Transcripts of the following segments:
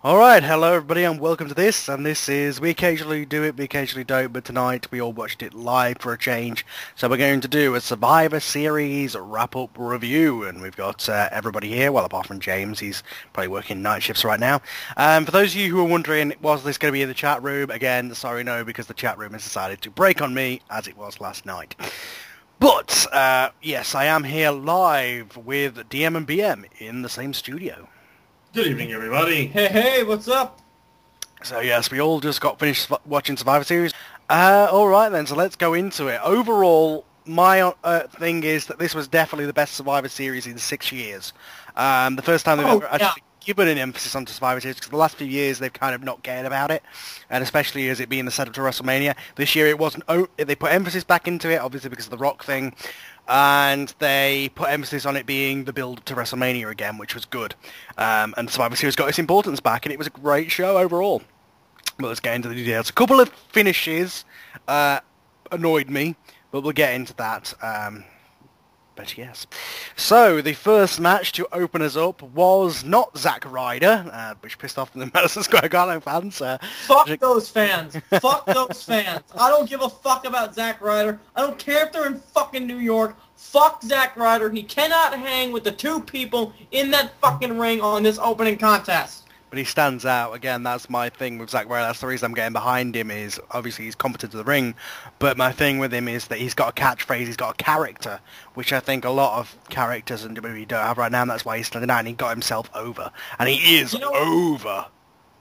Alright, hello everybody and welcome to this, and this is, we occasionally do it, we occasionally don't, but tonight we all watched it live for a change, so we're going to do a Survivor Series wrap-up review, and we've got everybody here, well apart from James, he's probably working night shifts right now. For those of you who are wondering, was this going to be in the chat room, again, sorry no, because the chat room has decided to break on me, as it was last night. But, yes, I am here live with DM and BM in the same studio. Good evening, everybody. Hey, what's up? So yes, we all just got finished watching Survivor Series. Alright then, so let's go into it. Overall, my thing is that this was definitely the best Survivor Series in 6 years. The first time they've ever actually given an emphasis on Survivor Series, because the last few years they've kind of not cared about it, and especially as it being the setup to WrestleMania. This year it wasn't, they put emphasis back into it, obviously because of the Rock thing, and they put emphasis on it being the build to WrestleMania again, which was good. And Survivor Series got its importance back, and it was a great show overall. But let's get into the details. A couple of finishes annoyed me, but we'll get into that. But yes. So, the first match to open us up was not Zack Ryder, which pissed off the Madison Square Garden fans. Fuck those fans. Fuck those fans. I don't give a fuck about Zack Ryder. I don't care if they're in fucking New York. Fuck Zack Ryder. He cannot hang with the two people in that fucking ring on this opening contest. But he stands out. Again, that's my thing with Zack Ryder. That's the reason I'm getting behind him, is obviously he's competent to the ring, but my thing with him is that he's got a catchphrase, he's got a character, which I think a lot of characters in WWE don't have right now, and that's why he's standing out, and he got himself over. And he is over.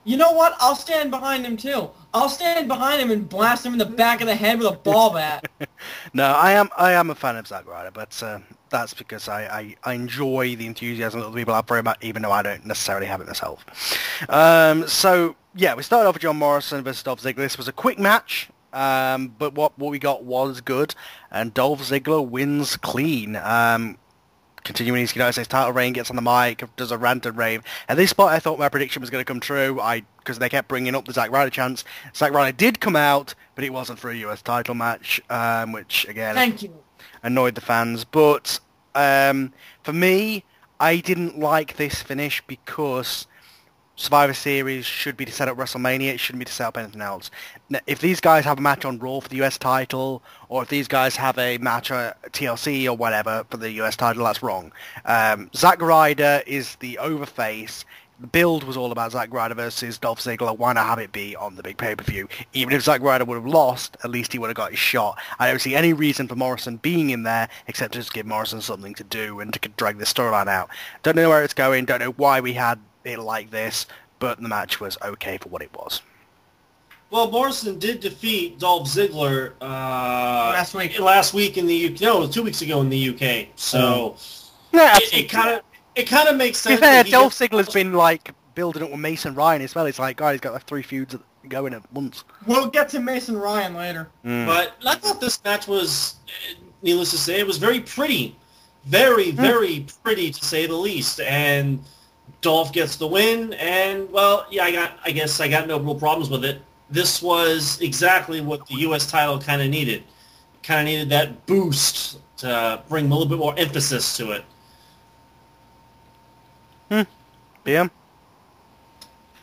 You know what? I'll stand behind him too. I'll stand behind him and blast him in the back of the head with a ball bat. No, I am a fan of Zack Ryder, but that's because I enjoy the enthusiasm that other people have for him, even though I don't necessarily have it myself. So, yeah, we started off with John Morrison versus Dolph Ziggler. This was a quick match, but what we got was good, and Dolph Ziggler wins clean. Continuing his United States title reign, gets on the mic, does a rant and rave. At this point, I thought my prediction was going to come true, because they kept bringing up the Zack Ryder chance. Zack Ryder did come out, but it wasn't for a US title match, which, again, annoyed the fans. But for me, I didn't like this finish because Survivor Series should be to set up WrestleMania. It shouldn't be to set up anything else. Now, if these guys have a match on Raw for the US title, or if these guys have a match at TLC or whatever for the US title, that's wrong. Zack Ryder is the overface. The build was all about Zack Ryder versus Dolph Ziggler. Why not have it be on the big pay-per-view? Even if Zack Ryder would have lost, at least he would have got his shot. I don't see any reason for Morrison being in there, except to just give Morrison something to do and to drag the storyline out. Don't know where it's going, don't know why we had it like this, but the match was okay for what it was. Well, Morrison did defeat Dolph Ziggler last week in the UK. No, 2 weeks ago in the UK. So Yeah, it kind of makes sense. To be fair, Dolph Ziggler's been like building up with Mason Ryan as well. It's like, God, he's got like 3 feuds going at once. We'll get to Mason Ryan later. But I thought this match was, needless to say, it was very pretty. Very, very pretty, to say the least. And Dolph gets the win, and, well, yeah, I guess I got no real problems with it. This was exactly what the U.S. title kind of needed. Kind of needed that boost to bring a little bit more emphasis to it. BM?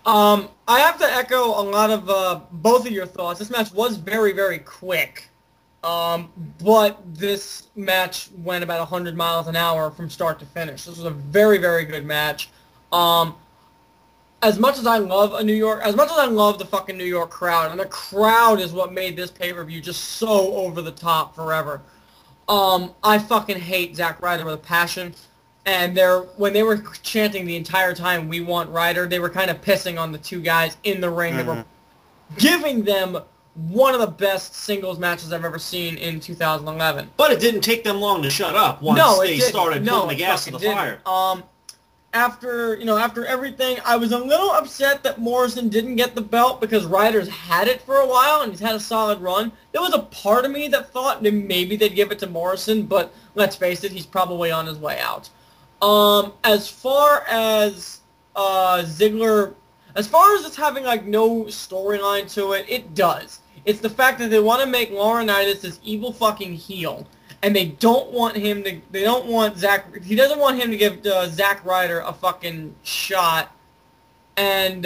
I have to echo a lot of both of your thoughts. This match was very, very quick. But this match went about 100 miles an hour from start to finish. This was a very, very good match. As much as I love the fucking New York crowd, and the crowd is what made this pay-per-view just so over the top forever. I fucking hate Zack Ryder with a passion. And when they were chanting the entire time, "We want Ryder," they were kind of pissing on the two guys in the ring. They were giving them one of the best singles matches I've ever seen in 2011. But it didn't take them long to shut up once they started putting the gas in the fire. After everything, I was a little upset that Morrison didn't get the belt because Ryder's had it for a while and he's had a solid run. There was a part of me that thought that maybe they'd give it to Morrison, but let's face it, he's probably on his way out. As far as Ziggler, as far as it's having like no storyline to it, it does. It's the fact that they want to make Laurinaitis this evil fucking heel, and they don't want him to. They don't want Zack. He doesn't want him to give Zack Ryder a fucking shot, And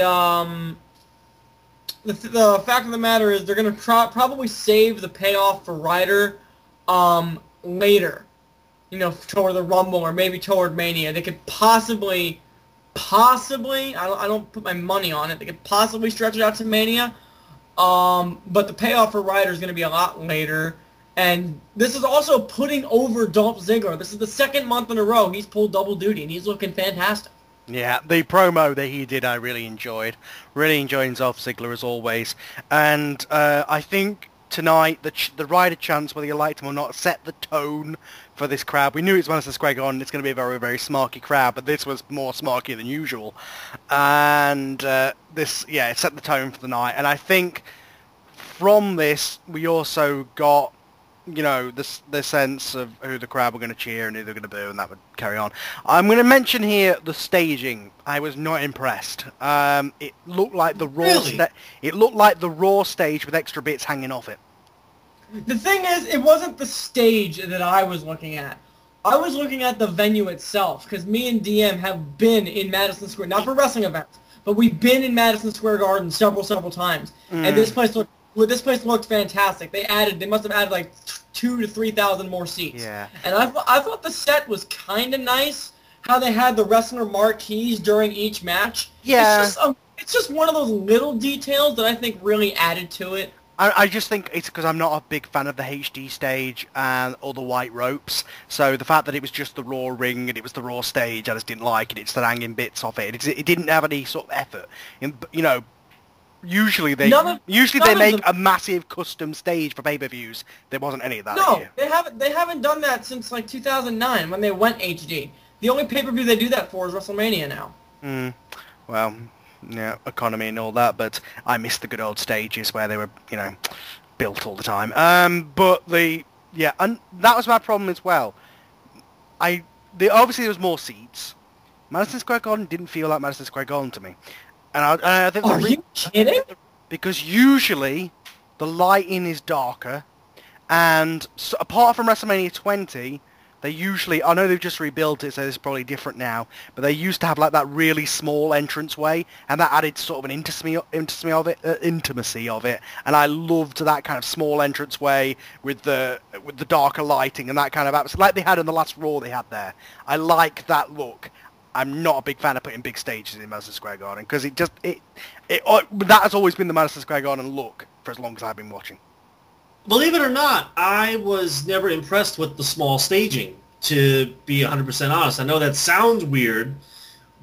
the fact of the matter is they're going to probably save the payoff for Ryder later. You know, toward the Rumble or maybe toward Mania. They could possibly, I don't put my money on it, they could possibly stretch it out to Mania. But the payoff for Ryder is going to be a lot later. And this is also putting over Dolph Ziggler. This is the second month in a row he's pulled double duty, and he's looking fantastic. Yeah, the promo that he did I really enjoyed. Really enjoying Dolph Ziggler as always. And I think tonight the Ryder chants, whether you liked him or not, set the tone for this crowd. We knew it's Madison Square Garden, it's going to be a very, very smarky crowd, but this was more smarky than usual. And it set the tone for the night. And I think from this, we also got, you know, the sense of who the crowd were going to cheer and who they were going to boo, and that would carry on. I'm going to mention here the staging. I was not impressed. It looked like the Raw. Really? It looked like the Raw stage with extra bits hanging off it. The thing is, it wasn't the stage that I was looking at. I was looking at the venue itself, because me and DM have been in Madison Square, not for wrestling events, but we've been in Madison Square Garden several times, and this place looked fantastic. They must have added like 2,000 to 3,000 more seats. Yeah. And I thought the set was kind of nice. How they had the wrestler marquees during each match. Yeah. It's just one of those little details that I think really added to it. I just think it's because I'm not a big fan of the HD stage and all the white ropes. So the fact that it was just the Raw ring and it was the Raw stage, I just didn't like it. It's the hanging bits off it. It didn't have any sort of effort. You know, usually they make a massive custom stage for pay-per-views. There wasn't any of that here. They haven't done that since like 2009 when they went HD. The only pay-per-view they do that for is WrestleMania now. Well, yeah, economy and all that, but I miss the good old stages where they were, you know, built all the time. And that was my problem as well. Obviously there was more seats. Madison Square Garden didn't feel like Madison Square Garden to me. And I think Are you kidding? Because usually the lighting is darker, and so, apart from WrestleMania 20, they usually, I know they've just rebuilt it, so it's probably different now, but they used to have like that really small entranceway, and that added sort of an intimacy of it, and I loved that kind of small entranceway with the darker lighting and that kind of atmosphere, like they had in the last Raw they had there. I like that look. I'm not a big fan of putting big stages in Madison Square Garden, because that has always been the Madison Square Garden look for as long as I've been watching. Believe it or not, I was never impressed with the small staging, to be 100% honest. I know that sounds weird,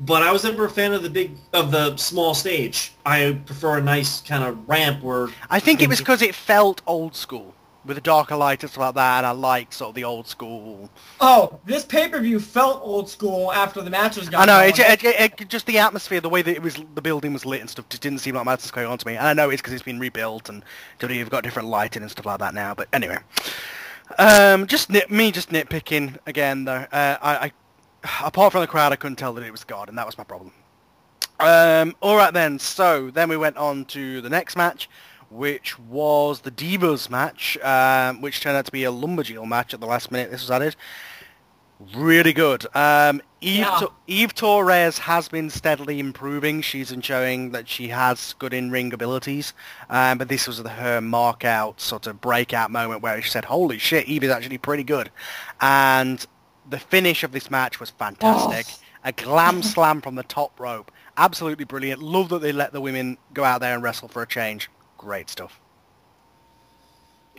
but I was never a fan of the small stage. I prefer a nice kind of ramp where... I think it was because it felt old school, with a darker light and stuff like that, and I liked sort of the old school... Oh, this pay-per-view felt old school after the matches got I know, going. just the atmosphere, the way that the building was lit and stuff, just didn't seem like Madison Square Garden to me. And I know it's because it's been rebuilt, and WWE've got different lighting and stuff like that now, but anyway. Just nitpicking again, though. Apart from the crowd, I couldn't tell that it was the Garden. That was my problem. Alright then, so then we went on to the next match, which was the Divas match, which turned out to be a Lumberjill match at the last minute. This was added. Really good. Eve Torres has been steadily improving. She's been showing that she has good in-ring abilities. But this was her mark-out, sort of breakout moment where she said, holy shit, Eve is actually pretty good. And the finish of this match was fantastic. Oh. A glam slam from the top rope. Absolutely brilliant. Love that they let the women go out there and wrestle for a change. Great stuff.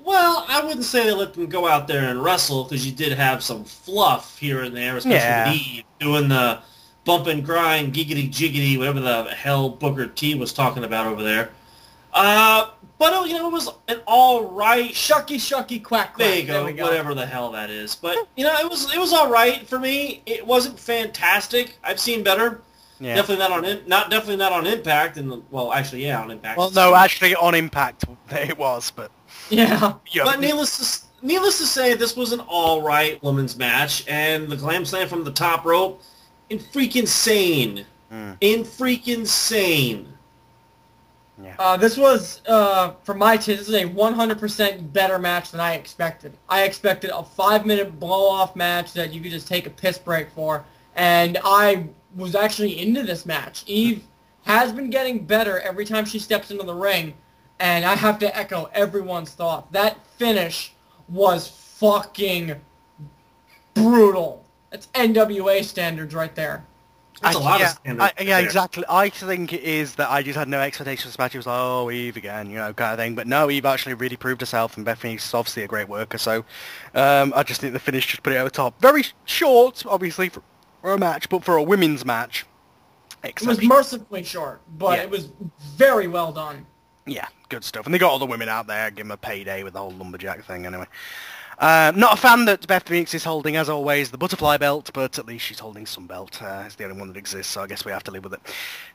Well, I wouldn't say they let them go out there and wrestle, because you did have some fluff here and there, especially with Eve doing the bump and grind, giggity jiggity, whatever the hell Booker T was talking about over there. But it was an all right shucky quack. There you go, whatever the hell that is. But it was all right for me. It wasn't fantastic. I've seen better. Yeah. Definitely not on Impact, and on Impact. Well, no, actually on Impact it was, but yeah. But needless to say, this was an all right women's match, and the glam slam from the top rope, freaking sane. Yeah. This was, for my taste, this is a 100% better match than I expected. I expected a 5-minute blow-off match that you could just take a piss break for, and I was actually into this match. Eve has been getting better every time she steps into the ring, and I have to echo everyone's thought. That finish was fucking brutal. That's NWA standards right there. That's a lot of standards. Yeah, exactly. I think it is that I just had no expectations for this match. It was like, oh, Eve again, you know, kind of thing. But no, Eve actually really proved herself, and Beth Phoenix is obviously a great worker. So I just think the finish just put it over the top. Very short, obviously, for a match, but for a women's match, it was mercifully short, but it was very well done. Yeah, good stuff. And they got all the women out there, give them a payday with the whole lumberjack thing anyway. Not a fan that Beth Phoenix is holding, as always, the butterfly belt, but at least she's holding some belt. It's the only one that exists, so I guess we have to live with it.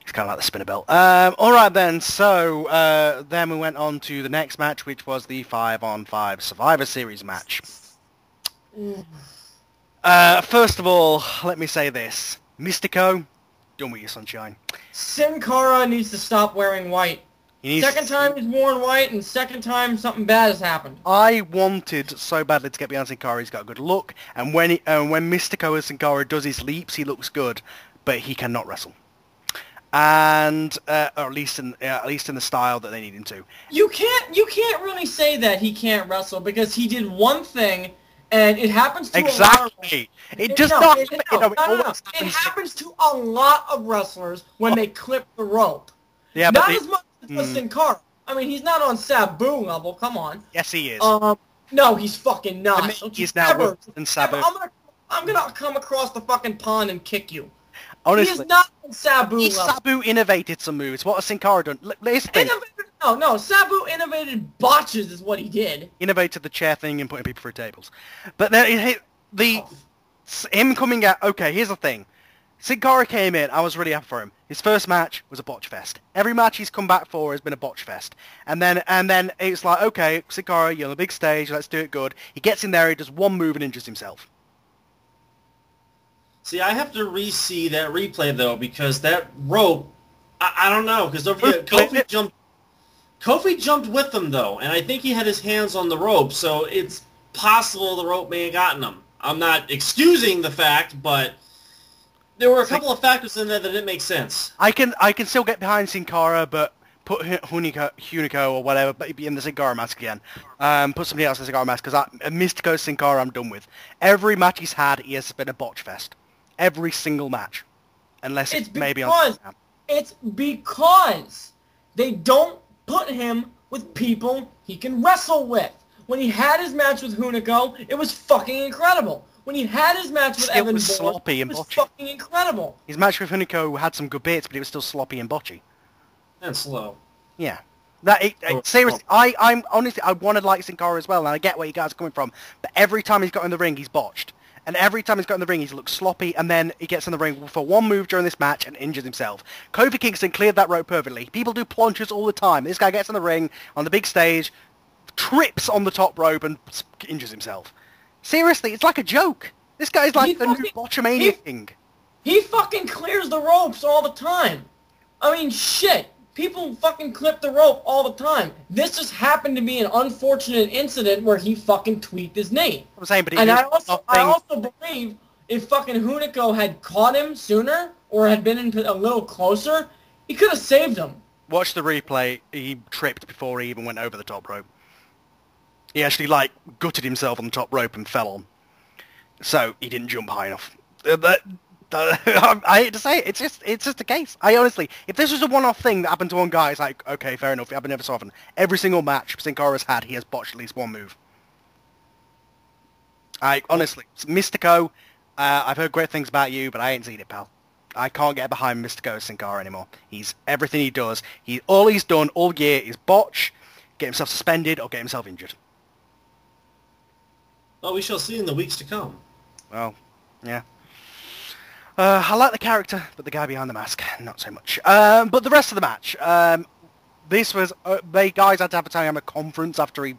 It's kind of like the spinner belt. Alright then, so then we went on to the next match, which was the 5-on-5 Survivor Series match. First of all, let me say this. Mystico, done with your sunshine. Sin Cara needs to stop wearing white. Second time he's worn white, and second time something bad has happened. I wanted so badly to get behind Sin Cara. He's got a good look, and when Mystico as Sin Cara does his leaps, he looks good, but he cannot wrestle. And or at least in the style that they need him to. You can't really say that he can't wrestle because he did one thing, and it happens to a lot of It happens to a lot of wrestlers when they clip the rope. Yeah, not as much as Sin Cara. I mean, he's not on Sabu level. Come on. Yes, he is. No, he's fucking not. He's now worse than Sabu. I'm gonna come across the fucking pond and kick you. Honestly, he is not on Sabu level. Sabu innovated some moves. What has Sin Cara done? No, Sabu innovated botches is what he did. Innovated the chair thing and putting people through tables. But then him coming out. Okay, here's the thing. Sin Cara came in, I was really happy for him. His first match was a botch fest. Every match he's come back for has been a botch fest. And then it's like, okay, Sin Cara, you're on the big stage, let's do it good. He gets in there, he does one move and injures himself. See, I have to re-see that replay, though, because that rope, I don't know, because Kofi jumped with him, though, and I think he had his hands on the rope, so it's possible the rope may have gotten him. I'm not excusing the fact, but there were a couple of factors in there that didn't make sense. I can still get behind Sin Cara, but put Hunico or whatever, but be in the Sin Cara mask again. Put somebody else in the Sin Cara mask, because Mystico Sin Cara I'm done with. Every match he's had, he has been a botch fest. Every single match. Unless it's maybe on... It's because they don't put him with people he can wrestle with. When he had his match with Hunico, it was fucking incredible. When he had his match with Evan Bourne, it was fucking incredible. His match with Hunico had some good bits, but it was still sloppy and botchy. And slow. Yeah. Seriously, I'm honestly, I wanted like Sin Cara as well, and I get where you guys are coming from, but every time he's got in the ring, he's botched. And every time he's got in the ring, he's looked sloppy, and then he gets in the ring for one move during this match and injures himself. Kofi Kingston cleared that rope perfectly. People do planches all the time. This guy gets in the ring, on the big stage, trips on the top rope, and injures himself. Seriously, it's like a joke. This guy's like the new Botchamania king. He fucking clears the ropes all the time. I mean, shit. People fucking clip the rope all the time. This just happened to be an unfortunate incident where he fucking tweaked his knee. I'm saying, but I also believe if fucking Hunico had caught him sooner or had been a little closer, he could have saved him. Watch the replay. He tripped before he even went over the top rope. He actually, like, gutted himself on the top rope and fell on. So, he didn't jump high enough. I hate to say it, it's just a case. I honestly, if this was a one-off thing that happened to one guy, it's like, okay, fair enough, it happened ever so often. Every single match Sin Cara's had, he has botched at least one move. Honestly, Mystico, I've heard great things about you, but I ain't seen it, pal. I can't get behind Mystico Sin Cara anymore. Everything he does, all he's done all year is botch, get himself suspended, or get himself injured. Well, we shall see in the weeks to come. Well, yeah. I like the character, but the guy behind the mask, not so much. But the rest of the match, this was... they guys had to have a conference after he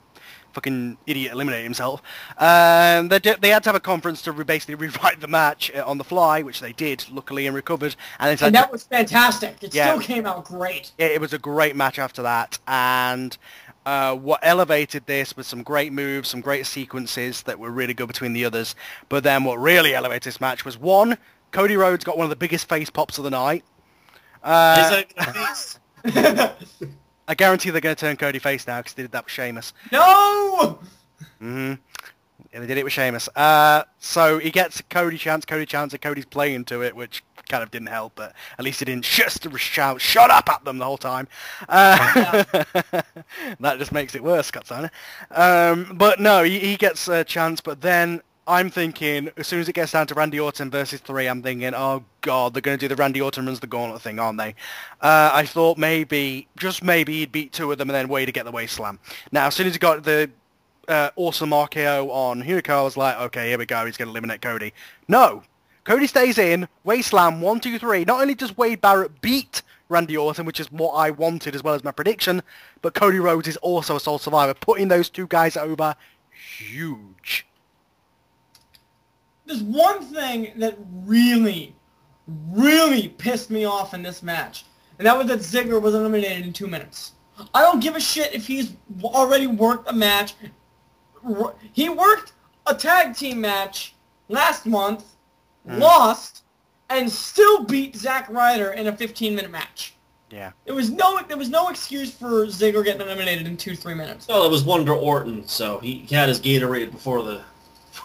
fucking idiot eliminated himself. They had to have a conference to basically rewrite the match on the fly, which they did, luckily, and recovered. And that was fantastic. It still came out great. It was a great match after that, and... what elevated this was some great moves, some great sequences that were really good between the others. But then what really elevated this match was, one, Cody Rhodes got one of the biggest face pops of the night. Is that gonna face? I guarantee they're going to turn Cody face now because they did that with Sheamus. No! Yeah, they did it with Sheamus. So he gets a Cody chance, and Cody's playing to it, which kind of didn't help, but at least he didn't just shout, "Shut up" at them the whole time. That just makes it worse, Scott Steiner. But no, he gets a chance, but then I'm thinking, as soon as it gets down to Randy Orton versus 3, I'm thinking, oh god, they're going to do the Randy Orton runs the gauntlet thing, aren't they? I thought maybe, just maybe, he'd beat 2 of them and then Wade to get the waist slam. Now, as soon as he got the awesome RKO on Hunico, I was like, okay, here we go, he's going to eliminate Cody. No! Cody stays in, waist slam, 1, 2, 3. Not only does Wade Barrett beat Randy Orton, which is what I wanted as well as my prediction, but Cody Rhodes is also a sole survivor, putting those 2 guys over huge. There's one thing that really, really pissed me off in this match, and that was that Ziggler was eliminated in 2 minutes. I don't give a shit if he's already worked a match. He worked a tag team match last month, lost, and still beat Zack Ryder in a 15-minute match. Yeah. There was no excuse for Ziggler getting eliminated in 2-3 minutes. Well, it was Wonder Orton, so he had his Gatorade before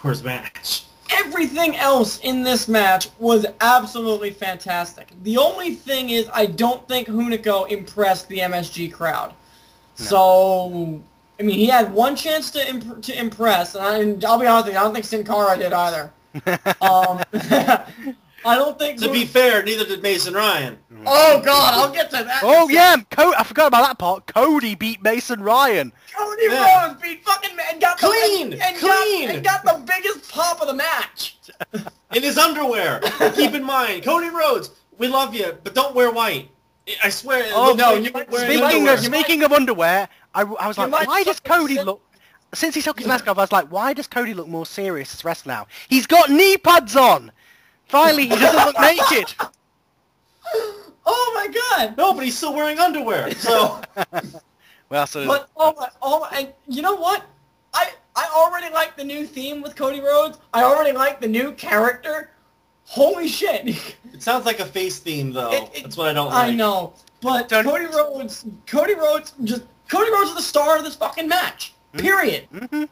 his match. Everything else in this match was absolutely fantastic. The only thing is, I don't think Hunico impressed the MSG crowd. No. So, I mean, he had one chance to impress, and I'll be honest with you, I don't think Sin Cara did either. I don't think... To be fair, neither did Mason Ryan. Oh, God, I'll get to that. Oh, yeah, I forgot about that part. Cody beat Mason Ryan. Cody Rhodes beat fucking... And got clean! And got the biggest pop of the match. In his underwear. Keep in mind, Cody Rhodes, we love you, but don't wear white. I swear... Oh, no, speaking of underwear, I was like, why does Cody look... Since he took his mask off, I was like, why does Cody look more serious as wrestler now? He's got knee pads on! Finally, he doesn't look naked! Oh my god! No, but he's still wearing underwear, so... Well, so... But, and you know what? I already like the new theme with Cody Rhodes. I already like the new character. Holy shit! It sounds like a face theme, though. That's what I don't like. I know, but Cody Rhodes is the star of this fucking match. Period. Mm-hmm.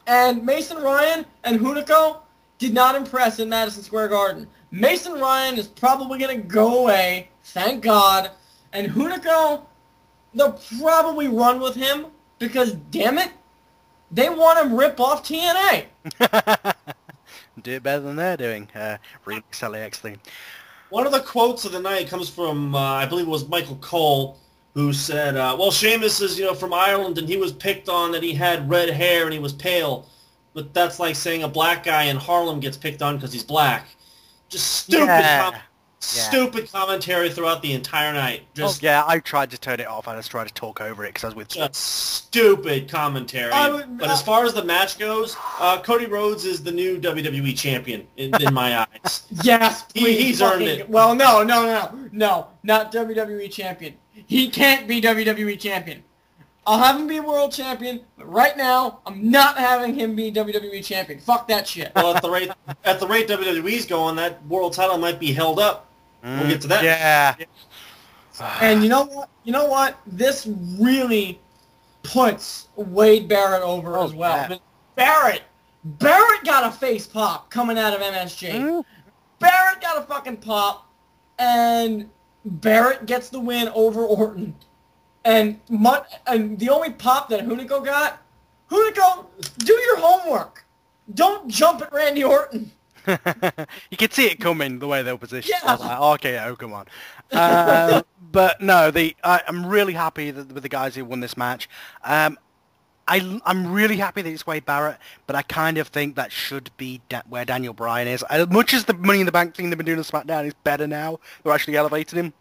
And Mason Ryan and Hunico did not impress in Madison Square Garden. Mason Ryan is probably going to go away, thank God. And Hunico, they'll probably run with him because, damn it, they want him rip off TNA. Do it better than they're doing. Remix LAX thing. One of the quotes of the night comes from, I believe it was Michael Cole, who said, well, Sheamus is, from Ireland, and he was picked on that he had red hair and he was pale. But that's like saying a black guy in Harlem gets picked on because he's black. Just stupid commentary throughout the entire night. I tried to turn it off. I just tried to talk over it because I was with... Just stupid commentary. But as far as the match goes, Cody Rhodes is the new WWE champion in my eyes. Yes, please. He's earned it. Well, no, not WWE champion. He can't be WWE champion. I'll have him be world champion, but right now, I'm not having him be WWE champion. Fuck that shit. Well, at the rate WWE's going, that world title might be held up. We'll get to that. Yeah. And you know what? This really puts Wade Barrett over as well. Yeah. Barrett got a face pop coming out of MSG. Mm-hmm. Barrett got a fucking pop, and Barrett gets the win over Orton. And the only pop that Hunico got, Hunico, do your homework. Don't jump at Randy Orton. You could see it coming, the way they were positioned. Yeah. Like, okay, come on. But no, I'm really happy with the guys who won this match. I'm really happy that it's Wade Barrett, but I kind of think that should be where Daniel Bryan is. As much as the Money in the Bank thing they've been doing on SmackDown is better now, they're actually elevating him,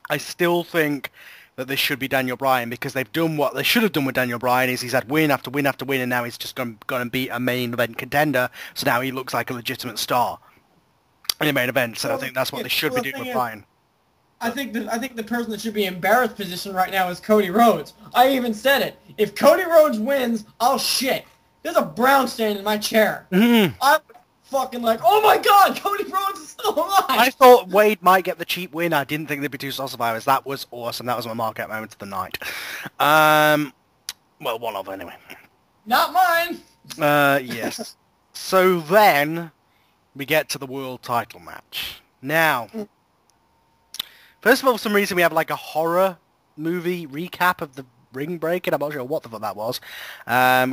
I still think that this should be Daniel Bryan, because they've done what they should have done with Daniel Bryan. He's had win after win after win, and now he's just gone and beat a main event contender, so now he looks like a legitimate star in the main event. So I think that's what they should be doing with Bryan. I think the person that should be in Barrett's position right now is Cody Rhodes. I even said it. If Cody Rhodes wins, I'll shit. There's a brown stain in my chair. Mm-hmm. I would fucking like, oh my god, Cody Rhodes is still alive. I thought Wade might get the cheap win. I didn't think there'd be two Soul Survivors. That was awesome. That was my market moment of the night. Well, one of them anyway. Not mine. Yes. So then we get to the world title match. Now, first of all, for some reason we have like a horror movie recap of the ring breaking. I'm not sure what the fuck that was.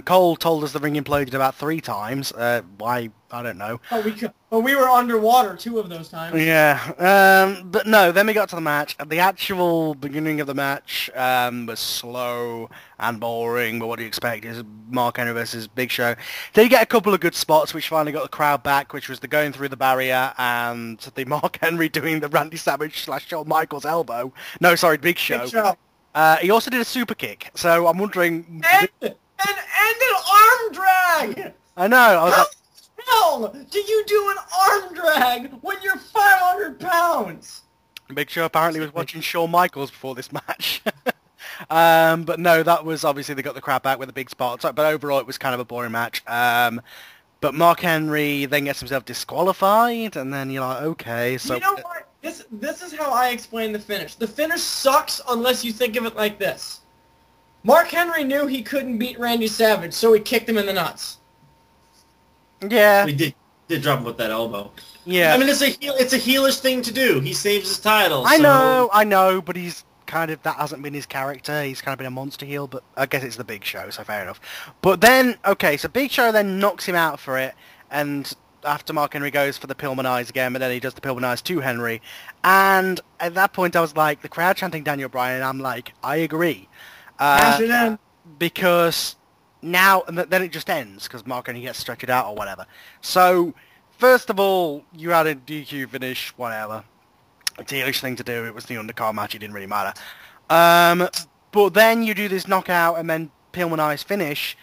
Cole told us the ring imploded about 3 times. Why? I don't know. Oh, we were underwater 2 of those times. Yeah. But no, then we got to the match. The actual beginning of the match was slow and boring, but what do you expect? It's Mark Henry versus Big Show. Then you get a couple of good spots, which finally got the crowd back, which was the going through the barrier and the Mark Henry doing the Randy Savage / Shawn Michaels elbow. No, sorry, Big Show. Big Show. He also did a super kick, so I'm wondering... And an arm drag! I know, I was How like... the hell do you do an arm drag when you're 500 pounds? Big Show apparently was watching Shawn Michaels before this match. But no, that was obviously they got the crowd back with a big spot. But overall, it was kind of a boring match. But Mark Henry then gets himself disqualified, and then you're like, okay, so... You know what? This is how I explain the finish. The finish sucks unless you think of it like this. Mark Henry knew he couldn't beat Randy Savage, so he kicked him in the nuts. Yeah. We did drop him with that elbow. Yeah. I mean, it's a heelish thing to do. He saves his title. I so... know, but he's kind of, that hasn't been his character. He's kind of been a monster heel, but I guess it's the Big Show, so fair enough. But then, okay, so Big Show then knocks him out for it, and after Mark Henry goes for the Pillman Eyes again, but then he does the Pillman Eyes to Henry. And at that point I was like, the crowd chanting Daniel Bryan, and I'm like, I agree. Because now, and then it just ends, because Mark Henry gets stretched out or whatever. So, first of all, you had a DQ finish, whatever. A dealish thing to do, it was the undercard match, it didn't really matter. But then you do this knockout and then Pillman Eyes finish,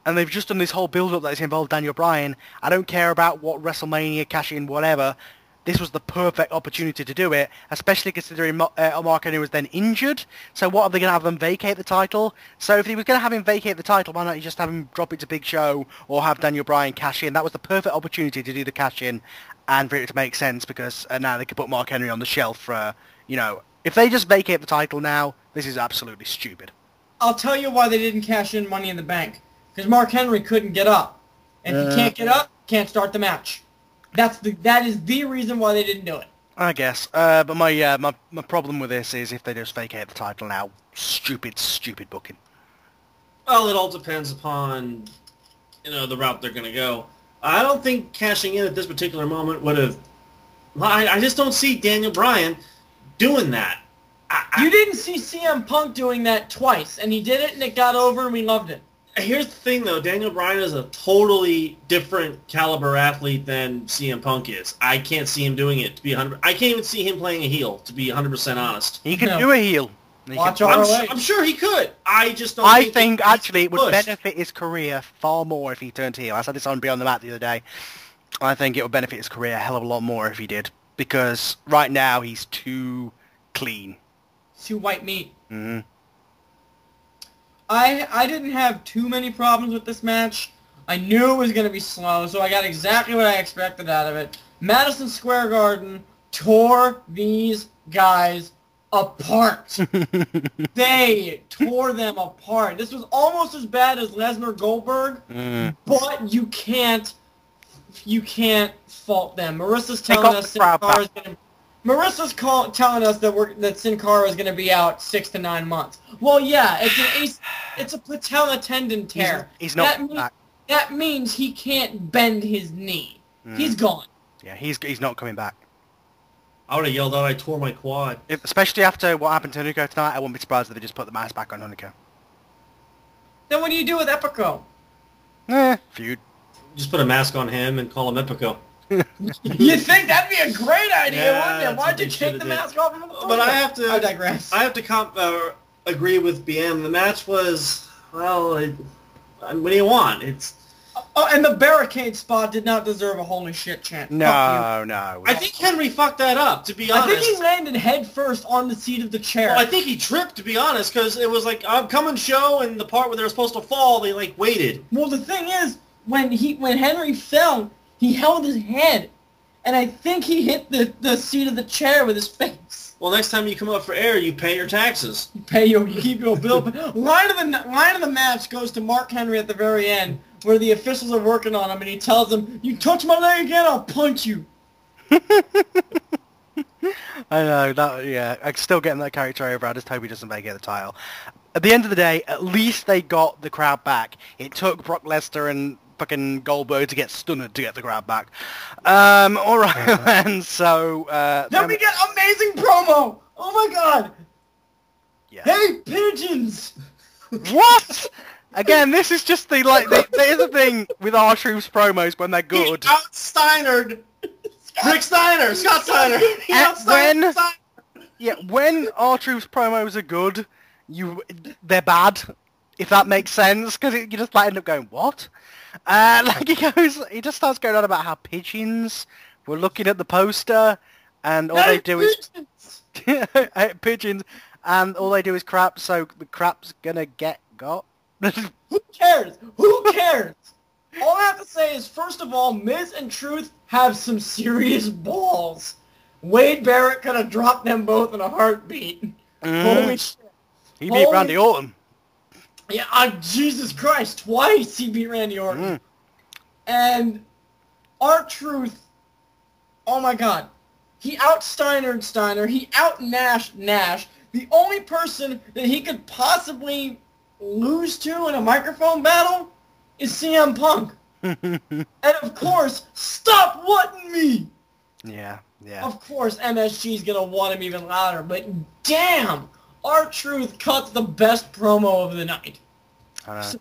and they've just done this whole build-up that's involved Daniel Bryan. I don't care about what WrestleMania, cash-in, whatever. This was the perfect opportunity to do it, especially considering Mark Henry was then injured. So what, are they going to have them vacate the title? So if he was going to have him vacate the title, why not you just have him drop it to Big Show or have Daniel Bryan cash in? That was the perfect opportunity to do the cash-in and for it to make sense, because now they could put Mark Henry on the shelf for, if they just vacate the title now, this is absolutely stupid. I'll tell you why they didn't cash in Money in the Bank. Because Mark Henry couldn't get up. And if he can't get up, can't start the match. That is the reason why they didn't do it. I guess. But my problem with this is if they just vacate the title now, stupid booking. Well, it all depends upon, the route they're going to go. I don't think cashing in at this particular moment would have... I just don't see Daniel Bryan doing that. You didn't see CM Punk doing that twice, and he did it, and it got over, and we loved it. Here's the thing, though. Daniel Bryan is a totally different caliber athlete than CM Punk is. I can't see him doing it, to be 100%. I can't even see him playing a heel, to be 100% honest. He could do a heel. I'm sure he could. I just don't I think actually it would benefit his career far more if he turned heel. I said this on Beyond the Mat the other day. I think it would benefit his career a hell of a lot more if he did. Because right now he's too clean. Too white meat. Mm-hmm. I didn't have too many problems with this match. I knew it was going to be slow, so I got exactly what I expected out of it. Madison Square Garden tore these guys apart. They tore them apart. This was almost as bad as Lesnar Goldberg, but you can't fault them. Marissa's telling us that Sin Cara is going to be out 6 to 9 months. Well, yeah, it's a patella tendon tear. He's not back. That means he can't bend his knee. He's gone. Yeah, he's not coming back. I would have yelled out I tore my quad. Especially after what happened to Hunico tonight, I wouldn't be surprised if they just put the mask back on Hunico. Then what do you do with Epico? Feud. Just put a mask on him and call him Epico. You think that'd be a great idea, wouldn't it? Why'd you take the mask off? But I digress. I have to agree with BM. The match was, what do you want? Oh, and the barricade spot did not deserve a holy shit chant. No. I think Henry fucked that up, to be honest. I think he landed head first on the seat of the chair. Well, I think he tripped, to be honest, because it was like, I'm coming show, and the part where they were supposed to fall, they, waited. Well, the thing is, when Henry fell, He held his head, and I think he hit the seat of the chair with his face. Well, next time you come up for air, you pay your taxes. You keep your bill. Line of the match goes to Mark Henry at the very end, where the officials are working on him, and he tells them, "You touch my leg again, I'll punch you." I know, that, yeah, I'm still getting that character over. I just hope he doesn't make it the title. At the end of the day, at least they got the crowd back. It took Brock Lesnar and fucking Goldberg to get stunned to get the crowd back. Alright then, so... Then we get amazing promo! Oh my god! Yeah. Hey, pigeons! What? Again, this is just the, like, there's a thing with R-Truth's promos when they're good. He out-Steinered Rick Steiner! Scott Steiner! He out-Steinered Steiner! Yeah, when R-Truth's promos are good, they're bad, if that makes sense, because you just like end up going, what? Like he just starts going on about how pigeons were looking at the poster, and all they do is pigeons, and all they do is crap. So the crap's gonna get got. Who cares? Who cares? All I have to say is, first of all, Miz and Truth have some serious balls. Wade Barrett could have dropped them both in a heartbeat. Holy shit! He beat Randy Orton. Yeah, Jesus Christ, twice he beat Randy Orton. And R-Truth, oh my god, he out-Steinered Steiner, he out-Nashed Nash. The only person that he could possibly lose to in a microphone battle is CM Punk. And of course, stop wanting me! Yeah. Of course, MSG's gonna want him even louder, but damn! R-Truth cuts the best promo of the night.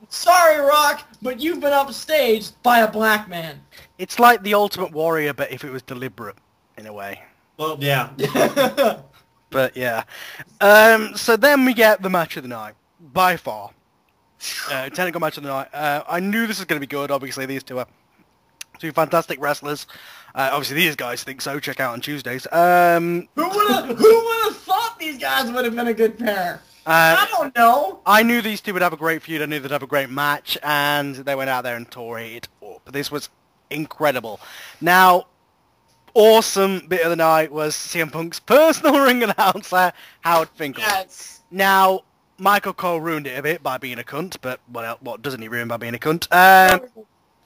Sorry, Rock, but you've been upstaged by a black man. It's like the Ultimate Warrior, but if it was deliberate, in a way. Well, yeah. But yeah. So then we get the match of the night, by far. Technical match of the night. I knew this was going to be good. Obviously, these two are two fantastic wrestlers. Obviously, these guys think so. Check out on Tuesdays. Who would have thought these guys would have been a good pair? I don't know. I knew these two would have a great feud. I knew they'd have a great match, and they went out there and tore it up. This was incredible. Now, awesome bit of the night was CM Punk's personal ring announcer, Howard Finkel. Yes. Now, Michael Cole ruined it a bit by being a cunt, but what doesn't he ruin by being a cunt?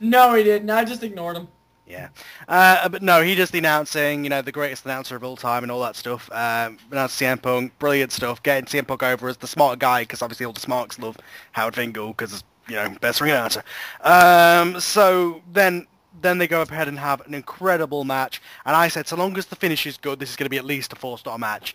No, he didn't. I just ignored him. Yeah. But no, he just announcing, the greatest announcer of all time and all that stuff. Announced CM Punk, brilliant stuff. Getting CM Punk over as the smart guy, because obviously all the smarks love Howard Finkel, because, best ring announcer. So then they go up ahead and have an incredible match. And I said, so long as the finish is good, this is going to be at least a 4-star match.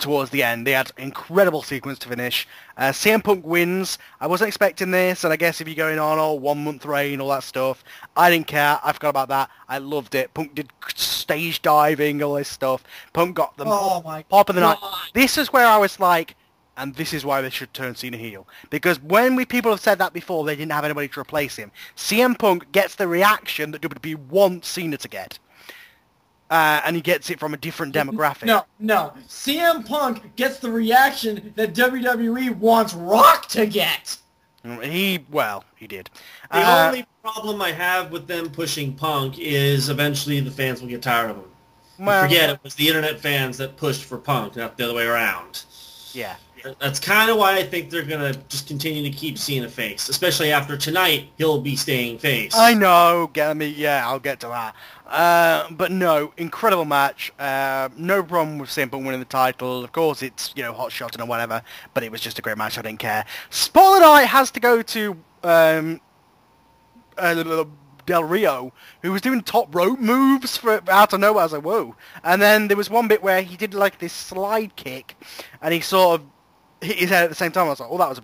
Towards the end, they had incredible sequence to finish. CM Punk wins. I wasn't expecting this, and I guess if you're going on 1 month reign, all that stuff, I didn't care. I forgot about that. I loved it. Punk did stage diving, all this stuff. Punk got them pop of the night. This is where I was like, and this is why they should turn Cena heel. Because when people have said that before, they didn't have anybody to replace him. CM Punk gets the reaction that WWE wants Cena to get. And he gets it from a different demographic. No. CM Punk gets the reaction that WWE wants Rock to get. He did. The only problem I have with them pushing Punk is eventually the fans will get tired of him. Forget it was the internet fans that pushed for Punk, not the other way around. Yeah. That's kind of why I think they're going to just continue to keep Cena face. Especially after tonight, he'll be staying face. I know. I'll get to that. But no, incredible match. No problem with CM Punk winning the title. Of course, it's, hot shotting or whatever, but it was just a great match. I didn't care. Spoiler night has to go to Del Rio, who was doing top rope moves out of nowhere. I was like, whoa. And then there was one bit where he did like this slide kick, and he sort of hit his head at the same time. I was like, oh, that was a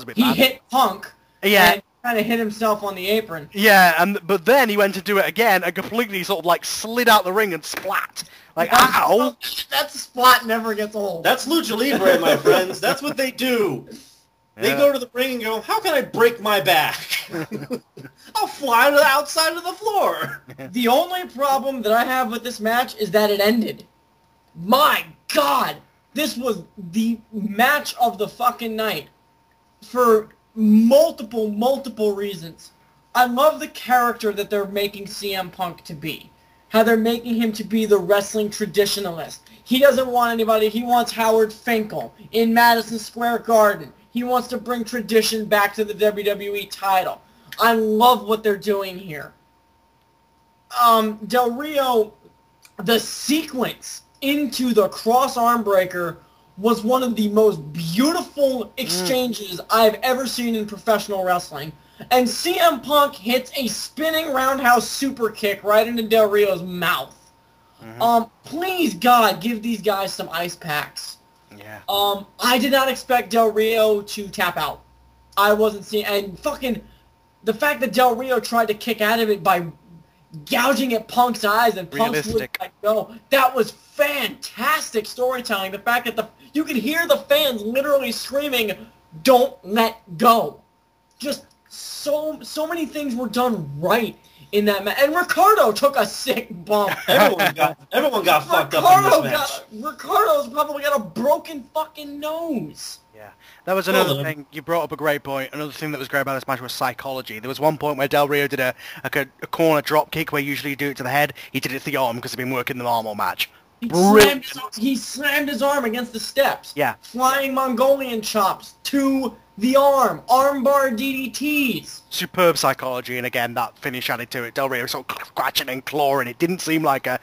bit bad. He hit Punk. Yeah. And kind of hit himself on the apron. Yeah, but then he went to do it again and completely sort of like slid out the ring and splat. Like, ow! That splat never gets old. That's Lucha Libre, my friends. That's what they do. They go to the ring and go, how can I break my back? I'll fly to the outside of the floor. The only problem that I have with this match is that it ended. My God! This was the match of the fucking night for multiple reasons. I love the character that they're making CM Punk to be. How they're making him to be the wrestling traditionalist. He doesn't want anybody. He wants Howard Finkel in Madison Square Garden. He wants to bring tradition back to the WWE title. I love what they're doing here. Del Rio, the sequence into the cross arm breaker was one of the most beautiful exchanges I've ever seen in professional wrestling. And CM Punk hits a spinning roundhouse super kick right into Del Rio's mouth. Please, God, give these guys some ice packs. Yeah. I did not expect Del Rio to tap out. I wasn't seeing... And fucking... The fact that Del Rio tried to kick out of it by gouging at Punk's eyes and Punk's would like go. That was fantastic storytelling. The fact that you could hear the fans literally screaming, "Don't let go." Just so many things were done right in that match. And Ricardo took a sick bump. Everyone got fucked up in this match. Ricardo's probably got a broken fucking nose. Yeah, that was another thing. You brought up a great point. Another thing that was great about this match was psychology. There was one point where Del Rio did a corner drop kick where usually you do it to the head. He did it to the arm because he'd been working the arm all match. He slammed his arm against the steps. Yeah. Flying Mongolian chops to the arm. Armbar DDTs. Superb psychology, and again, that finish added to it. Del Rio was sort of scratching and clawing. It didn't seem like a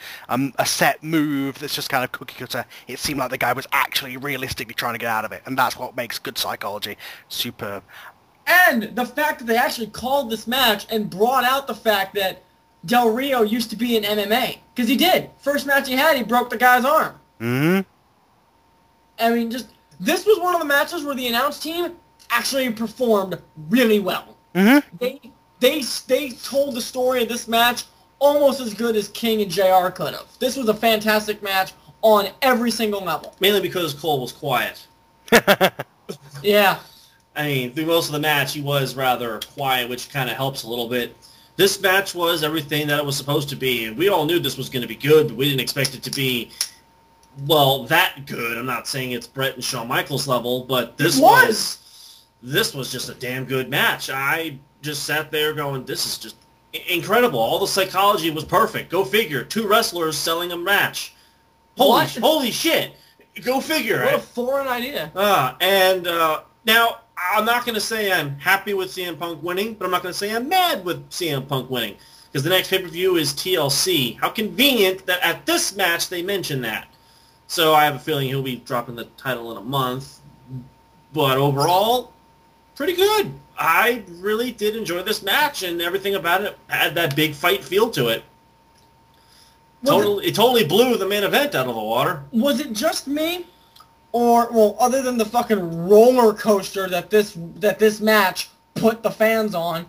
set move that's just kind of cookie cutter. It seemed like the guy was actually realistically trying to get out of it, and that's what makes good psychology. Superb. And the fact that they actually called this match and brought out the fact that Del Rio used to be in MMA. Because he did. First match he had, he broke the guy's arm. Mm-hmm. I mean, this was one of the matches where the announce team actually performed really well. Mm-hmm. They told the story of this match almost as good as King and JR could have. This was a fantastic match on every single level. Mainly because Cole was quiet. Yeah. I mean, through most of the match, he was rather quiet, which kind of helps a little bit. This match was everything that it was supposed to be, and we all knew this was going to be good, but we didn't expect it to be, well, that good. I'm not saying it's Brett and Shawn Michaels level, but this was just a damn good match. I just sat there going, this is just incredible. All the psychology was perfect. Go figure. Two wrestlers selling a match. Holy shit. Go figure. What a foreign idea. Now, I'm not going to say I'm happy with CM Punk winning, but I'm not going to say I'm mad with CM Punk winning. Because the next pay-per-view is TLC. How convenient that at this match they mention that. So I have a feeling he'll be dropping the title in a month. But overall, pretty good. I really did enjoy this match, and everything about it had that big fight feel to it. It totally blew the main event out of the water. Was it just me? Or, well, other than the fucking roller coaster that this match put the fans on,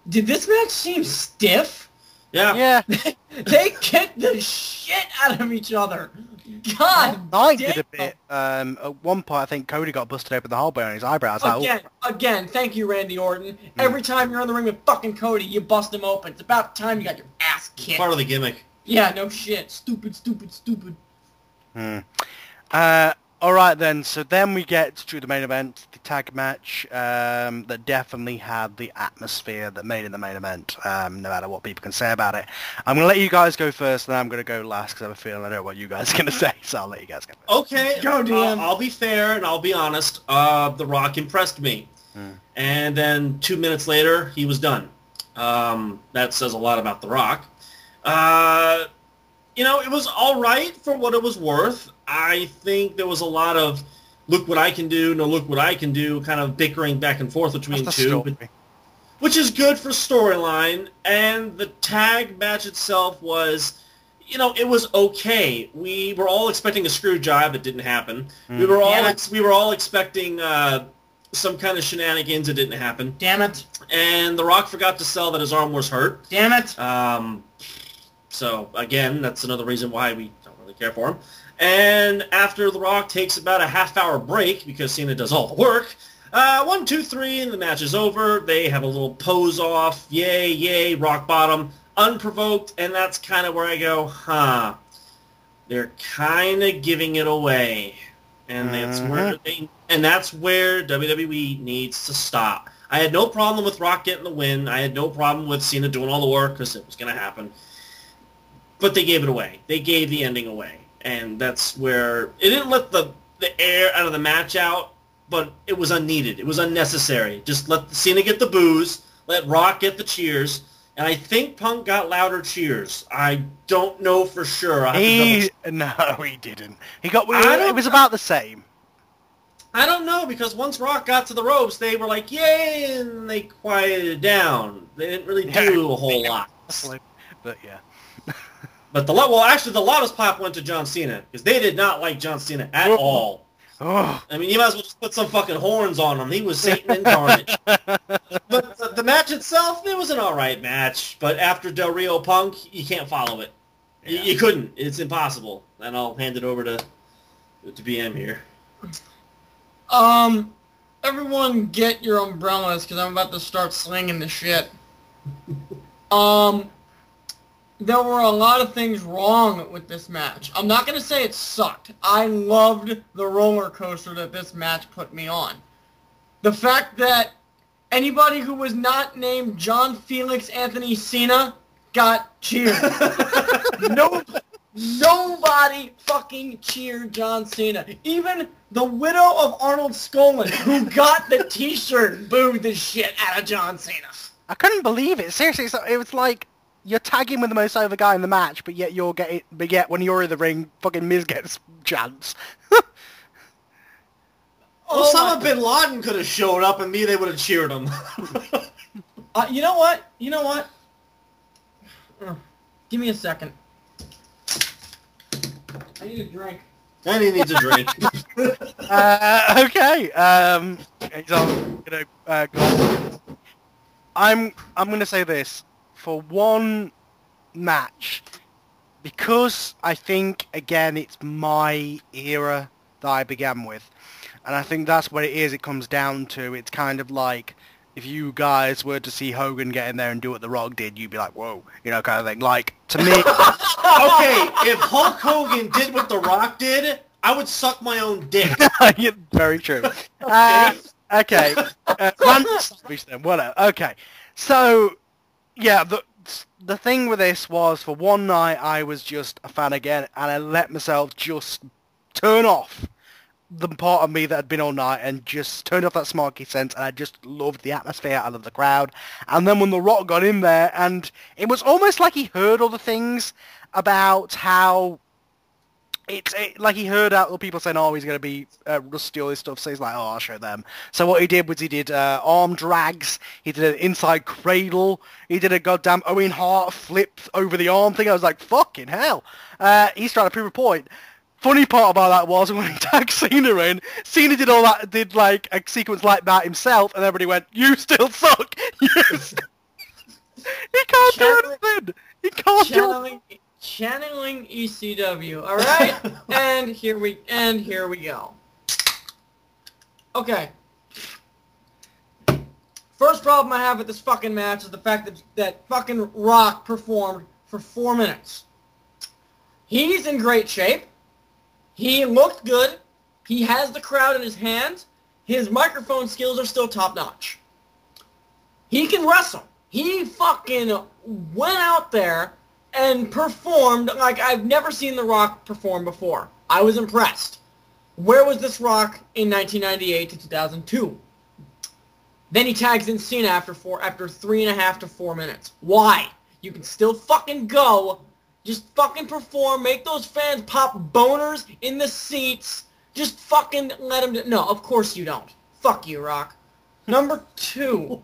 did this match seem stiff? Yeah. They kicked the shit out of each other. God I did a bit. At one point, I think Cody got busted open the whole bone on his eyebrows. Again, thank you, Randy Orton. Every time you're in the ring with fucking Cody, you bust him open. It's about time you got your ass kicked. Part of the gimmick. Yeah, no shit. Stupid. All right then, so then we get to the main event, the tag match that definitely had the atmosphere that made it the main event, no matter what people can say about it. I'm going to let you guys go first, and then I'm going to go last because I have a feeling I know what you guys are going to say, so I'll let you guys go first. Okay, go DM. I'll be fair and I'll be honest. The Rock impressed me. And then 2 minutes later, he was done. That says a lot about The Rock. It was all right for what it was worth. I think there was a lot of look what I can do, no look what I can do, kind of bickering back and forth between two, which is good for storyline. And the tag match itself was, it was okay. We were all expecting a screw job. It didn't happen. We were all expecting some kind of shenanigans. It didn't happen. Damn it. And The Rock forgot to sell that his arm was hurt. Damn it. So, again, that's another reason why we don't really care for him. And after The Rock takes about a half-hour break, because Cena does all the work, 1, 2, 3, and the match is over. They have a little pose-off. Yay, rock bottom. Unprovoked, and that's kind of where I go, they're kind of giving it away. And that's where WWE needs to stop. I had no problem with Rock getting the win. I had no problem with Cena doing all the work because it was going to happen. But they gave it away. They gave the ending away. And that's where... It didn't let the air out of the match out, but it was unneeded. It was unnecessary. Just let Cena get the boos, let Rock get the cheers, and I think Punk got louder cheers. I don't know for sure. No, he didn't. It was about the same. I don't know, because once Rock got to the ropes, they were like, yay, and they quieted down. They didn't really do a whole lot. But yeah. But the loudest pop went to John Cena, because they did not like John Cena at all. Oh. I mean, you might as well just put some fucking horns on him. He was Satan incarnate. But the match itself, it was an alright match. But after Del Rio Punk, you can't follow it. Yeah. You couldn't. It's impossible. And I'll hand it over to BM here. Everyone get your umbrellas, because I'm about to start slinging the shit. There were a lot of things wrong with this match. I'm not going to say it sucked. I loved the roller coaster that this match put me on. The fact that anybody who was not named John Felix Anthony Cena got cheered. Nobody fucking cheered John Cena. Even the widow of Arnold Skolin, who got the t-shirt, booed the shit out of John Cena. I couldn't believe it. Seriously, it was like... You're tagging with the most over guy in the match, but yet when you're in the ring, fucking Miz gets chance. Osama bin Laden could have showed up and they would have cheered him. You know what? Give me a second. I need a drink. And he needs a drink. Okay. I'm gonna say this. For one match, because I think, again, it's my era that I began with, and I think that's what it is, it comes down to. It's kind of like, if you guys were to see Hogan get in there and do what The Rock did, you'd be like, whoa, kind of thing. Like, to me... Okay, if Hulk Hogan did what The Rock did, I would suck my own dick. Yeah, very true. Okay. Whatever. Okay. So... Yeah, the thing with this was, for one night, I was just a fan again, and I let myself just turn off the part of me that had been all night, and just turned off that smarky sense, and I just loved the atmosphere, I loved the crowd. And then when The Rock got in there, and it was almost like he heard all the things about how... like he heard out the people saying, oh, he's going to be rusty, all this stuff, so he's like, oh, I'll show them. So what he did was he did arm drags, he did an inside cradle, he did a goddamn Owen Hart flip over the arm thing. I was like, fucking hell. He's trying to prove a point. Funny part about that was when he tagged Cena in, Cena did all that, did like a sequence like that himself, and everybody went, you still suck. Yes. He can't do anything. He can't do anything. Channeling ECW. All right, and here we go. Okay. First problem I have with this fucking match is the fact that fucking Rock performed for 4 minutes. He's in great shape. He looked good. He has the crowd in his hands. His microphone skills are still top notch. He can wrestle. He fucking went out there and performed like I've never seen The Rock perform before. I was impressed. Where was this Rock in 1998 to 2002? Then he tags in Cena after 3.5 to 4 minutes. Why? You can still fucking go. Just fucking perform. Make those fans pop boners in the seats. Just fucking let them... No, of course you don't. Fuck you, Rock. Number 2.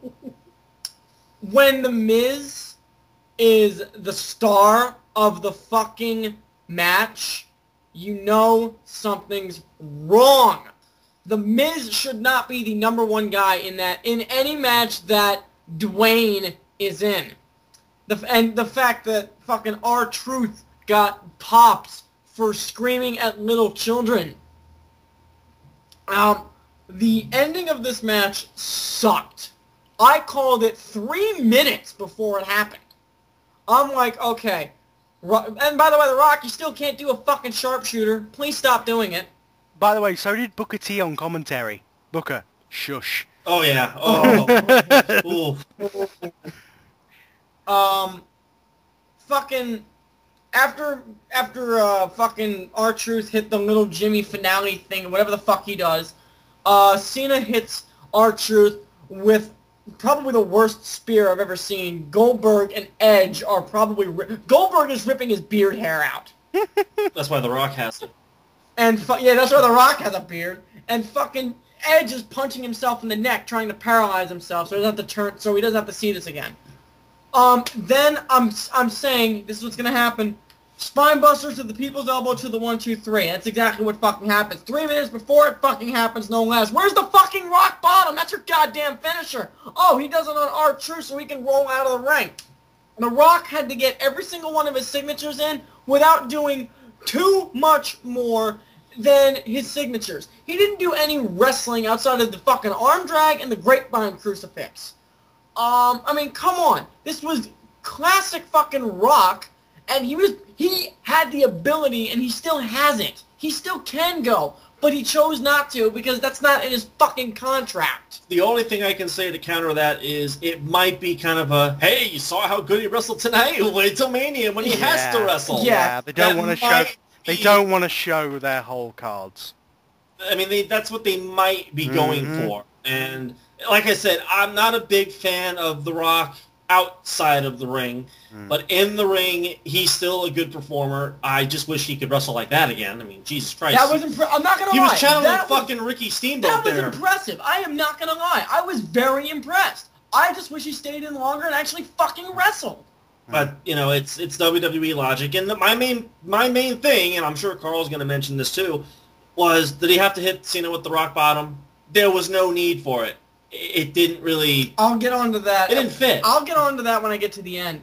When The Miz is the star of the fucking match, you know something's wrong. The Miz should not be the number 1 guy in any match that Dwayne is in. And the fact that fucking R-Truth got pops for screaming at little children. The ending of this match sucked. I called it 3 minutes before it happened. I'm like, okay. And by the way, The Rock, you still can't do a fucking sharpshooter. Please stop doing it. By the way, so did Booker T on commentary. Booker, shush. Oh yeah. Oh. Ooh. Fucking after fucking R-Truth hit the little Jimmy finale thing, whatever the fuck he does, Cena hits R-Truth with probably the worst spear I've ever seen. Goldberg and Edge are probably... Goldberg is ripping his beard hair out. That's why The Rock has it. And yeah, that's why The Rock has a beard. And fucking Edge is punching himself in the neck, trying to paralyze himself, so he doesn't have to turn, so he doesn't have to see this again. Then I'm saying this is what's gonna happen. Spine busters to the people's elbow to the 1, 2, 3. That's exactly what fucking happens. 3 minutes before it fucking happens, no less. Where's the fucking rock bottom? That's your goddamn finisher. Oh, he does it on R-Truth so he can roll out of the ring. And The Rock had to get every single one of his signatures in without doing too much more than his signatures. He didn't do any wrestling outside of the fucking arm drag and the grapevine crucifix. I mean, come on. This was classic fucking Rock, and he had the ability, and he still has it. He still can go, but he chose not to because that's not in his fucking contract. The only thing I can say to counter that is it might be kind of a, hey, you saw how good he wrestled tonight? Wait till Mania when he has to wrestle. Yeah, they don't want to show. They don't want to show their whole cards. I mean, that's what they might be going for. And like I said, I'm not a big fan of The Rock outside of the ring, but in the ring, he's still a good performer. I just wish he could wrestle like that again. I mean, Jesus Christ. That was I'm not going to lie. He was channeling fucking Ricky Steamboat there. That was impressive. I am not going to lie. I was very impressed. I just wish he stayed in longer and actually fucking wrestled. But, you know, it's WWE logic. And my main thing, and I'm sure Carl's going to mention this too, was did he have to hit Cena with the rock bottom? There was no need for it. It didn't really... I'll get on to that. It didn't fit. I'll get on to that when I get to the end.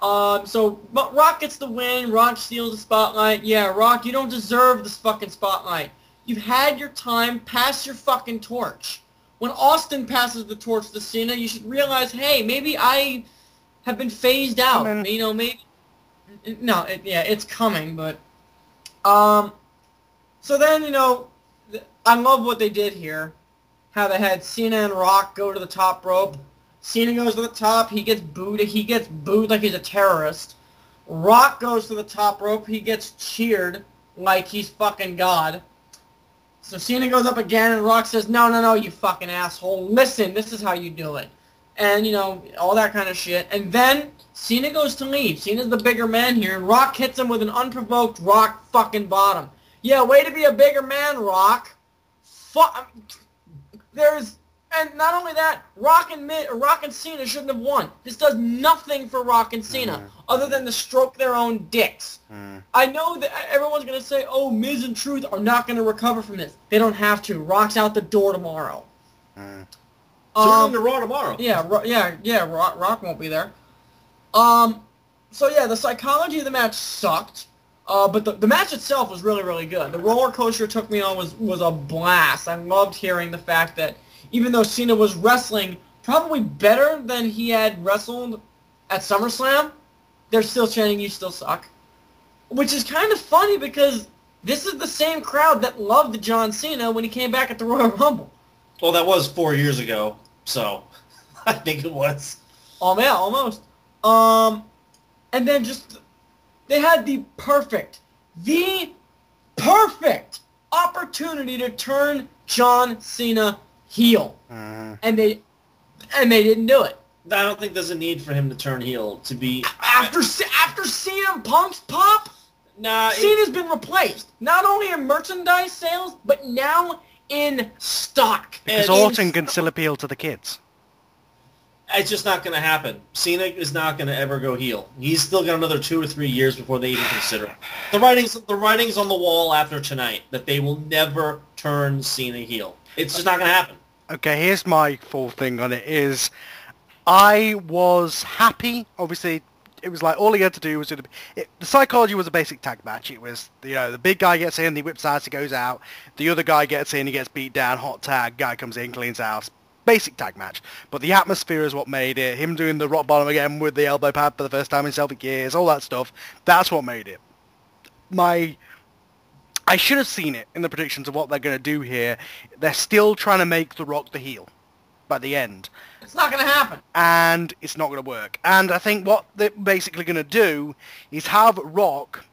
But Rock gets the win. Rock steals the spotlight. Yeah, Rock, you don't deserve this fucking spotlight. You've had your time. Pass your fucking torch. When Austin passes the torch to Cena, you should realize, hey, maybe I have been phased out. You know, maybe... No, it's coming, but... So then, you know, I love what they did here. How they had Cena and Rock go to the top rope. Cena goes to the top. He gets booed. He gets booed like he's a terrorist. Rock goes to the top rope. He gets cheered like he's fucking God. So Cena goes up again, and Rock says, no, you fucking asshole. Listen, this is how you do it. And, you know, all that kind of shit. And then Cena goes to leave. Cena's the bigger man here, and Rock hits him with an unprovoked Rock fucking bottom. Yeah, way to be a bigger man, Rock. And not only that, Rock and Cena shouldn't have won. This does nothing for Rock and Cena other than to stroke their own dicks. I know that everyone's going to say, oh, Miz and Truth are not going to recover from this. They don't have to. Rock's out the door tomorrow. Tune in to Raw tomorrow. Yeah, Rock won't be there. So yeah, the psychology of the match sucked. But the match itself was really, really good. The roller coaster it took me on was a blast. I loved hearing the fact that even though Cena was wrestling probably better than he had wrestled at SummerSlam, they're still chanting, you still suck. Which is kind of funny because this is the same crowd that loved John Cena when he came back at the Royal Rumble. Well, that was 4 years ago, so I think it was. Oh, yeah, almost. And then just... They had the perfect opportunity to turn John Cena heel, and they didn't do it. I don't think there's a need for him to turn heel to be after CM Punk's pop. Nah, Cena's been replaced not only in merchandise sales but now in stock. Because Orton can still appeal to the kids. It's just not going to happen. Cena is not going to ever go heel. He's still got another 2 or 3 years before they even consider it. The writing's on the wall after tonight that they will never turn Cena heel. It's just not going to happen. Okay, here's my full thing on it is I was happy. Obviously, it was like all he had to do was the psychology was a basic tag match. It was, you know, the big guy gets in, he whips ass, he goes out. The other guy gets in, he gets beat down, hot tag, guy comes in, cleans house. Basic tag match, but the atmosphere is what made it. Him doing the rock bottom again with the elbow pad for the first time in several years, all that stuff, that's what made it. I should have seen it in the predictions of what they're going to do here. They're still trying to make The Rock the heel. by the end. It's not going to happen. And it's not going to work. And I think what they're basically going to do is have Rock,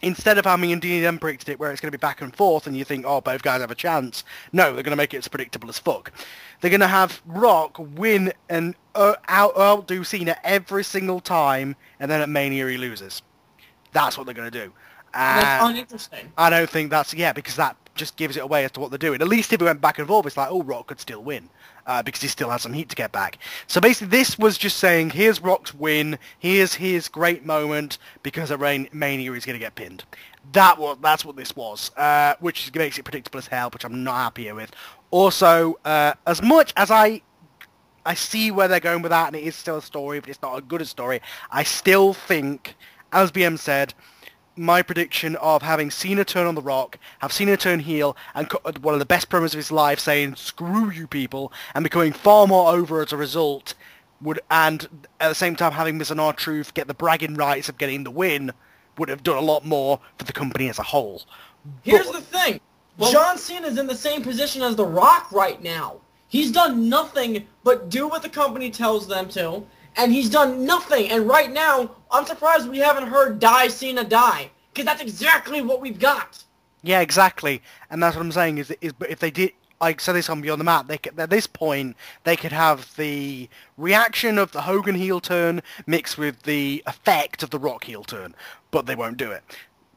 instead of having Dean and predicted it, where it's going to be back and forth, and you think, oh, both guys have a chance. No, they're going to make it as predictable as fuck. They're going to have Rock win and outdo Cena every single time, and then at Mania he loses. That's what they're going to do. That's uninteresting. I don't think that's... Yeah, because that just gives it away as to what they're doing. At least if it went back and forth, it's like, oh, Rock could still win. Because he still has some heat to get back. So basically this was just saying, here's Rock's win, here's his great moment, because at Mania he's going to get pinned. That's what this was, which makes it predictable as hell, which I'm not happy with. Also, as much as I see where they're going with that, and it is still a story, but it's not as good a story, I still think, as BM said, my prediction of having Cena turn on The Rock, have Cena turn heel, and cut one of the best promos of his life saying, screw you people, and becoming far more over as a result, and at the same time having Miz and R-Truth get the bragging rights of getting the win, would have done a lot more for the company as a whole. Here's the thing. John Cena's in the same position as The Rock right now. He's done nothing but do what the company tells them to, and he's done nothing. And right now, I'm surprised we haven't heard Die Cena Die, because that's exactly what we've got. Yeah, exactly. And that's what I'm saying is if they did, like, so this on Beyond the Map, they could, at this point, they could have the reaction of the Hogan heel turn mixed with the effect of the Rock heel turn, but they won't do it.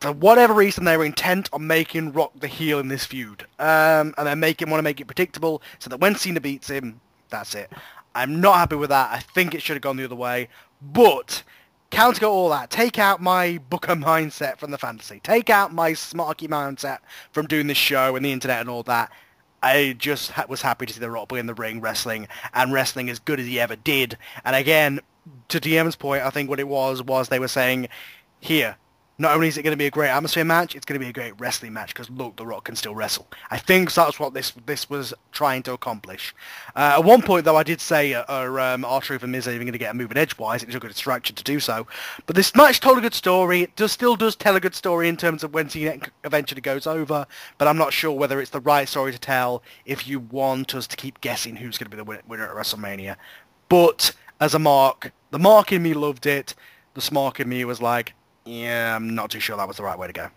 For whatever reason, they were intent on making Rock the heel in this feud, and they want to make it predictable so that when Cena beats him, that's it. I'm not happy with that. I think it should have gone the other way, but counter all that. Take out my Booker mindset from the fantasy. Take out my smarky mindset from doing this show and the internet and all that. I just was happy to see The Rock in the ring wrestling, and wrestling as good as he ever did. And again, to DM's point, I think what it was they were saying, here, not only is it going to be a great atmosphere match, it's going to be a great wrestling match, because look, The Rock can still wrestle. I think that's what this was trying to accomplish. At one point, though, I did say R-Truth and Miz are even going to get a move in edgewise. It was a good distraction to do so. But this match told a good story. It still does tell a good story in terms of when Cena eventually goes over, but I'm not sure whether it's the right story to tell if you want us to keep guessing who's going to be the winner at WrestleMania. But as a mark, the mark in me loved it. The smark in me was like, yeah, I'm not too sure that was the right way to go.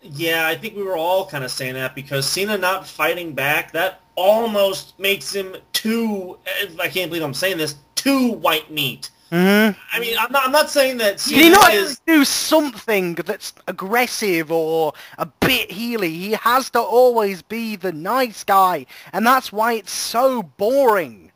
Yeah, I think we were all kind of saying that because Cena not fighting back, that almost makes him too, I can't believe I'm saying this, too white meat. Mm-hmm. I mean, I'm not saying that Cena Can he not do something that's aggressive or a bit heely? He has to always be the nice guy, and that's why it's so boring.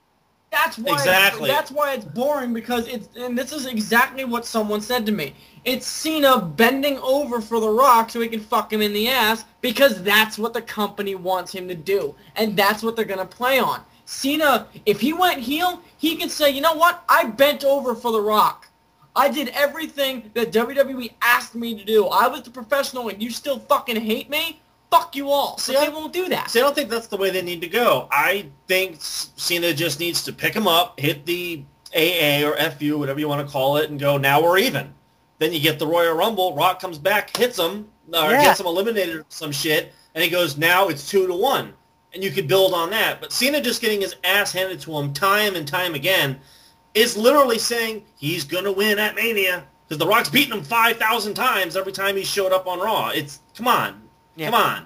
That's why it's boring, because and this is exactly what someone said to me. It's Cena bending over for The Rock so he can fuck him in the ass, because that's what the company wants him to do, and that's what they're going to play on. Cena, if he went heel, he can say, you know what, I bent over for The Rock. I did everything that WWE asked me to do. I was the professional and you still fucking hate me? Fuck you all. See, they won't do that. See, I don't think that's the way they need to go. I think Cena just needs to pick him up, hit the AA or FU, whatever you want to call it, and go, now we're even. Then you get the Royal Rumble, Rock comes back, hits him, or gets him eliminated or some shit, and he goes, now it's 2-1. And you could build on that. But Cena just getting his ass handed to him time and time again is literally saying he's going to win at Mania, because The Rock's beaten him 5,000 times every time he showed up on Raw. It's, come on. Yeah. Come on.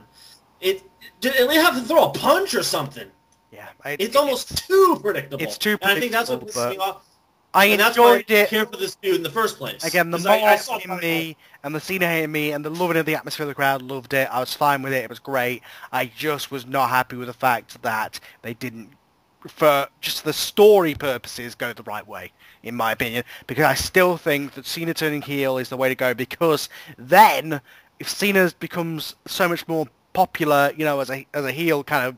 They have to throw a punch or something. Yeah. It's almost too predictable. It's too predictable. And I think that's what pisses me off. I enjoyed it. I care for this dude in the first place. Again, the Mark in me and the Cena hating me and the loving of the atmosphere of the crowd loved it. I was fine with it. It was great. I just was not happy with the fact that they didn't, for just the story purposes, go the right way, in my opinion. Because I still think that Cena turning heel is the way to go, because then if Cena becomes so much more popular, you know, as a heel, kind of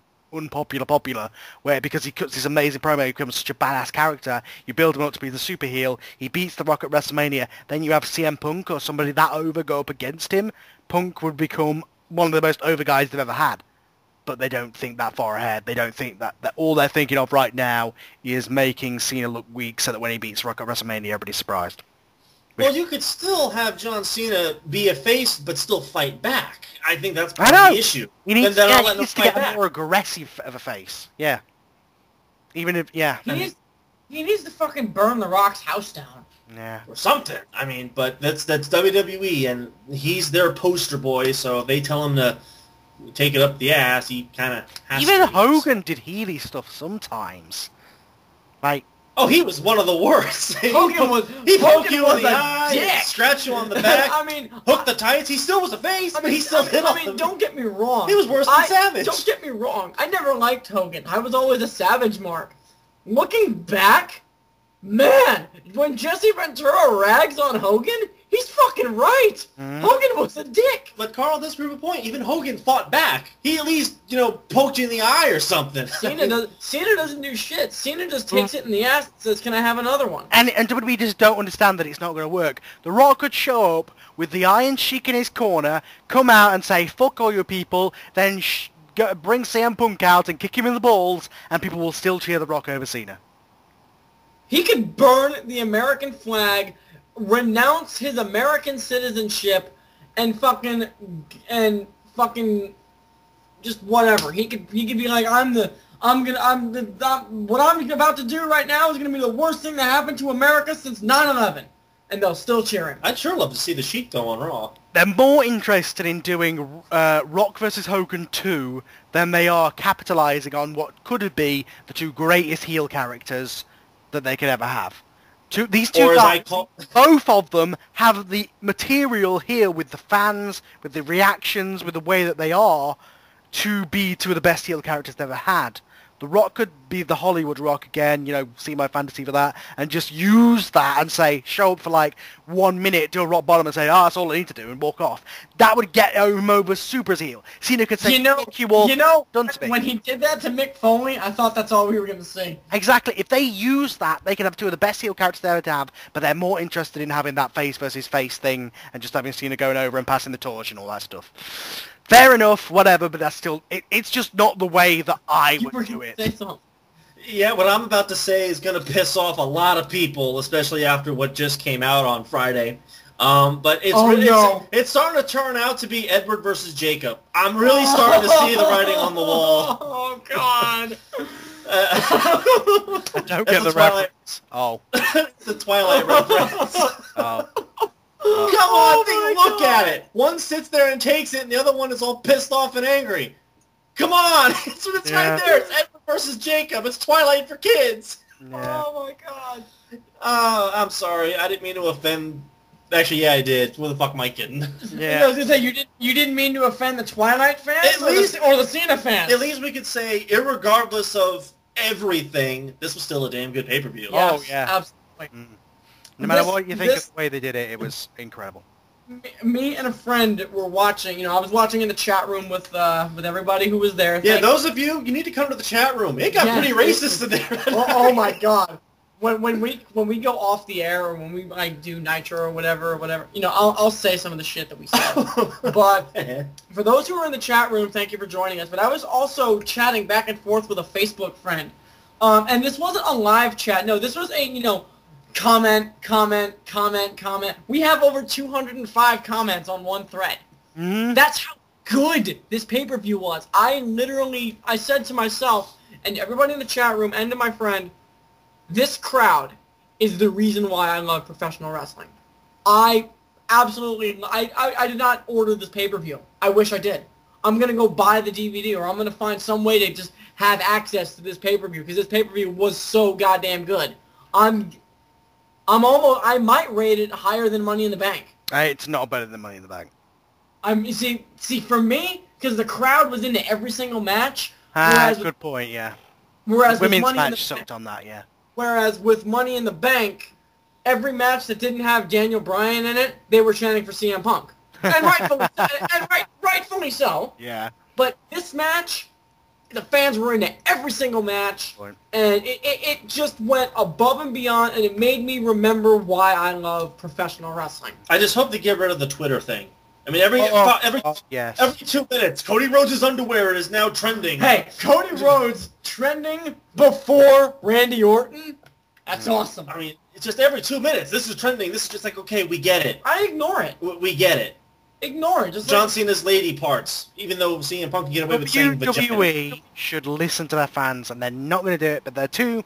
popular, where because he cuts this amazing promo, he becomes such a badass character, you build him up to be the super heel, he beats The Rock at WrestleMania, then you have CM Punk or somebody that over go up against him, Punk would become one of the most over guys they've ever had. But they don't think that far ahead. They don't think that all they're thinking of right now is making Cena look weak so that when he beats Rock at WrestleMania, everybody's surprised. Well, you could still have John Cena be a face, but still fight back. I think that's part of the issue. He needs to get more aggressive of a face. Yeah. Even if, yeah. He needs to fucking burn The Rock's house down. Yeah. Or something. I mean, but that's WWE, and he's their poster boy, so if they tell him to take it up the ass, he kind of has to. Even Hogan did Healy stuff sometimes. Like... Oh, he was one of the worst. Hogan was he poked Hogan you was in the a eye, dick. scratched you on the back, I mean, hooked the tights. He still was a face, but he still hit on them. don't get me wrong. He was worse than Savage. Don't get me wrong. I never liked Hogan. I was always a Savage mark. Looking back, man, when Jesse Ventura rags on Hogan, he's fucking right. Hogan was a dick. But Carl does prove a point. Even Hogan fought back. He at least, poked you in the eye or something. Cena doesn't do shit. Cena just takes it in the ass and says, "Can I have another one?" And WWE just don't understand that it's not going to work. The Rock could show up with the Iron Sheik in his corner, come out and say, "Fuck all you people," then bring CM Punk out and kick him in the balls, and people will still cheer The Rock over Cena. He could burn the American flag, renounce his American citizenship, and fucking just whatever. He could be like, what I'm about to do right now is gonna be the worst thing that happened to America since 9/11, and they'll still cheer him. I'd sure love to see the Sheik go on Raw. They're more interested in doing Rock vs. Hogan 2 than they are capitalizing on what could be the two greatest heel characters that they could ever have. These two guys, both of them have the material here with the fans, with the reactions, with the way that they are, to be two of the best heel characters they've ever had. The Rock could be the Hollywood Rock again, see my fantasy for that, and just use that and say, show up for like 1 minute, do a rock bottom and say, that's all I need to do, and walk off. That would get him over super as heel. Cena could say, fuck you all, done to me. When he did that to Mick Foley, I thought that's all we were going to see. Exactly. If they use that, they could have two of the best heel characters they ever have, but they're more interested in having that face versus face thing, and just having Cena going over and passing the torch and all that stuff. Fair enough, whatever, but that's still... It's just not the way that I would do it. Yeah, what I'm about to say is going to piss off a lot of people, especially after what just came out on Friday. But it's starting to turn out to be Edward versus Jacob. I'm really starting to see the writing on the wall. Oh, God. I don't get the reference. Oh. It's the Twilight reference. Oh. Come on, look at it. One sits there and takes it, and the other one is all pissed off and angry. Come on, it's right there. It's Edward versus Jacob. It's Twilight for kids. Yeah. Oh my God. I'm sorry. I didn't mean to offend. Actually, yeah, I did. Where the fuck am I kidding? Yeah. I was gonna say you didn't mean to offend the Twilight fans, or the Cena fans. At least we could say, irregardless of everything, this was still a damn good pay-per-view. Oh yeah, absolutely. No matter what you think of the way they did it, it was incredible. Me and a friend were watching. I was watching in the chat room with everybody who was there. Yeah, those of you need to come to the chat room. It got pretty racist in there. Oh my God. When we go off the air, or when we do Nitro or whatever, I'll say some of the shit that we said. But for those who are in the chat room, thank you for joining us. But I was also chatting back and forth with a Facebook friend, and this wasn't a live chat. No, this was a comment. We have over 205 comments on one thread. That's how good this pay-per-view was. I said to myself and everybody in the chat room and to my friend, this crowd is the reason why I love professional wrestling. I did not order this pay-per-view. I wish I did. I'm going to go buy the DVD, or I'm going to find some way to just have access to this pay-per-view, because this pay-per-view was so goddamn good. I might rate it higher than Money in the Bank. It's not better than Money in the Bank. See, for me, because the crowd was into every single match. Good point, yeah. Whereas Women's with match sucked on that, yeah. Whereas with Money in the Bank, every match that didn't have Daniel Bryan in it, they were chanting for CM Punk. And rightfully so. Yeah. But this match, the fans were into every single match, and it just went above and beyond, and it made me remember why I love professional wrestling. I just hope they get rid of the Twitter thing. I mean, every 2 minutes, Cody Rhodes' underwear is now trending. Hey, Cody Rhodes trending before Randy Orton? That's awesome. I mean, it's just every 2 minutes. This is trending. This is just like, okay, we get it. I ignore it. We get it. ignore it. Just John Cena's lady parts, even though CM Punk can get away with saying vagina. WWE should listen to their fans, and they're not going to do it, but their two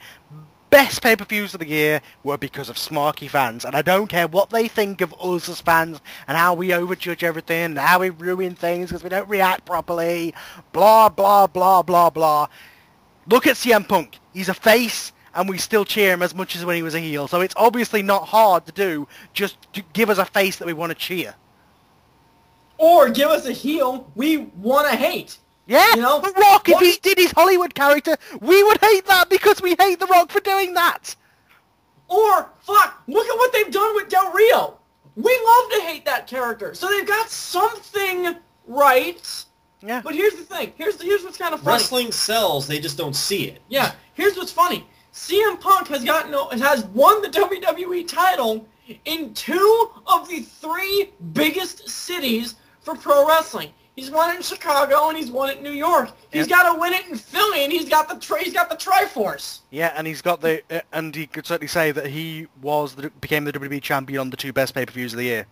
best pay-per-views of the year were because of smarky fans, and I don't care what they think of us as fans and how we overjudge everything and how we ruin things because we don't react properly, blah, blah, blah, blah, blah. Look at CM Punk. He's a face, and we still cheer him as much as when he was a heel, so it's obviously not hard to do, just to give us a face that we want to cheer. Or give us a heel we want to hate. Yeah, you know? The Rock, if he did his Hollywood character, we would hate that because we hate The Rock for doing that. Or, fuck, look at what they've done with Del Rio. We love to hate that character. So they've got something right. Yeah. But here's the thing. Here's what's kind of funny. Wrestling sells, they just don't see it. Yeah, here's what's funny. CM Punk has won the WWE title in 2 of the 3 biggest cities for pro wrestling. He's won it in Chicago and he's won it in New York. He's got to win it in Philly, and he's got the Triforce. Yeah, and he's got and he could certainly say that he became the WWE champion on the 2 best pay-per-views of the year.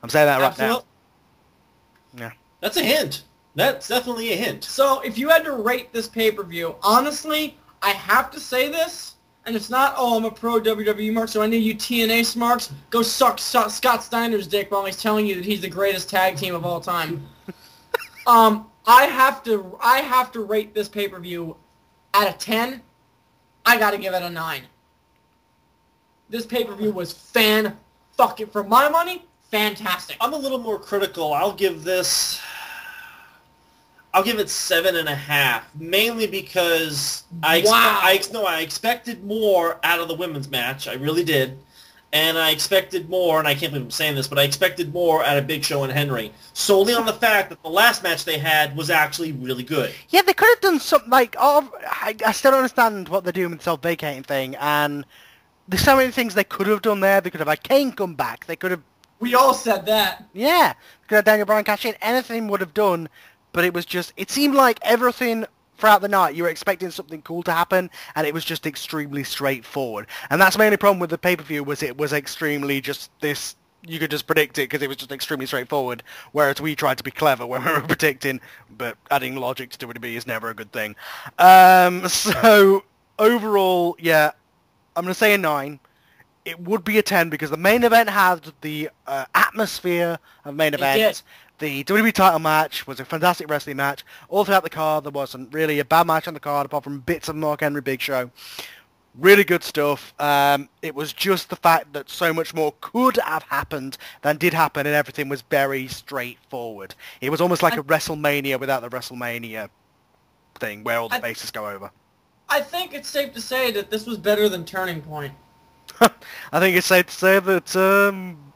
I'm saying that right now. Yeah. That's a hint. That's definitely a hint. So if you had to rate this pay-per-view, honestly, I have to say this, and it's not, oh, I'm a pro WWE mark, so I need you TNA smarks. Go suck Scott Steiner's dick while he's telling you that he's the greatest tag team of all time. I have to rate this pay-per-view out of 10. I gotta give it a 9. This pay-per-view was for my money, fantastic. I'm a little more critical. I'll give it 7.5, mainly because I expected more out of the women's match. I really did. And I expected more, and I can't believe I'm saying this, but I expected more out of Big Show and Henry, solely on the fact that the last match they had was actually really good. Yeah, they could have done something like, I still don't understand what they're doing with the self-vacating thing, and there's so many things they could have done there. They could have had Kane come back. They could have... We all said that. Yeah. They could have Daniel Bryan cash in. Anything would have done, but it was just... It seemed like everything... Throughout the night, you were expecting something cool to happen, and it was just extremely straightforward. And that's my only problem with the pay-per-view, was it was extremely just this... You could just predict it, because it was just extremely straightforward, whereas we tried to be clever when we were predicting, but adding logic to WWE is never a good thing. So, overall, yeah, I'm going to say a 9. It would be a 10, because the main event had the atmosphere of main event. The WWE title match was a fantastic wrestling match. All throughout the card, there wasn't really a bad match on the card, apart from bits of Mark Henry Big Show. Really good stuff. It was just the fact that so much more could have happened than did happen, and everything was very straightforward. It was almost like a WrestleMania without the WrestleMania thing, where all the bases go over. I think it's safe to say that this was better than Turning Point. I think it's safe to say that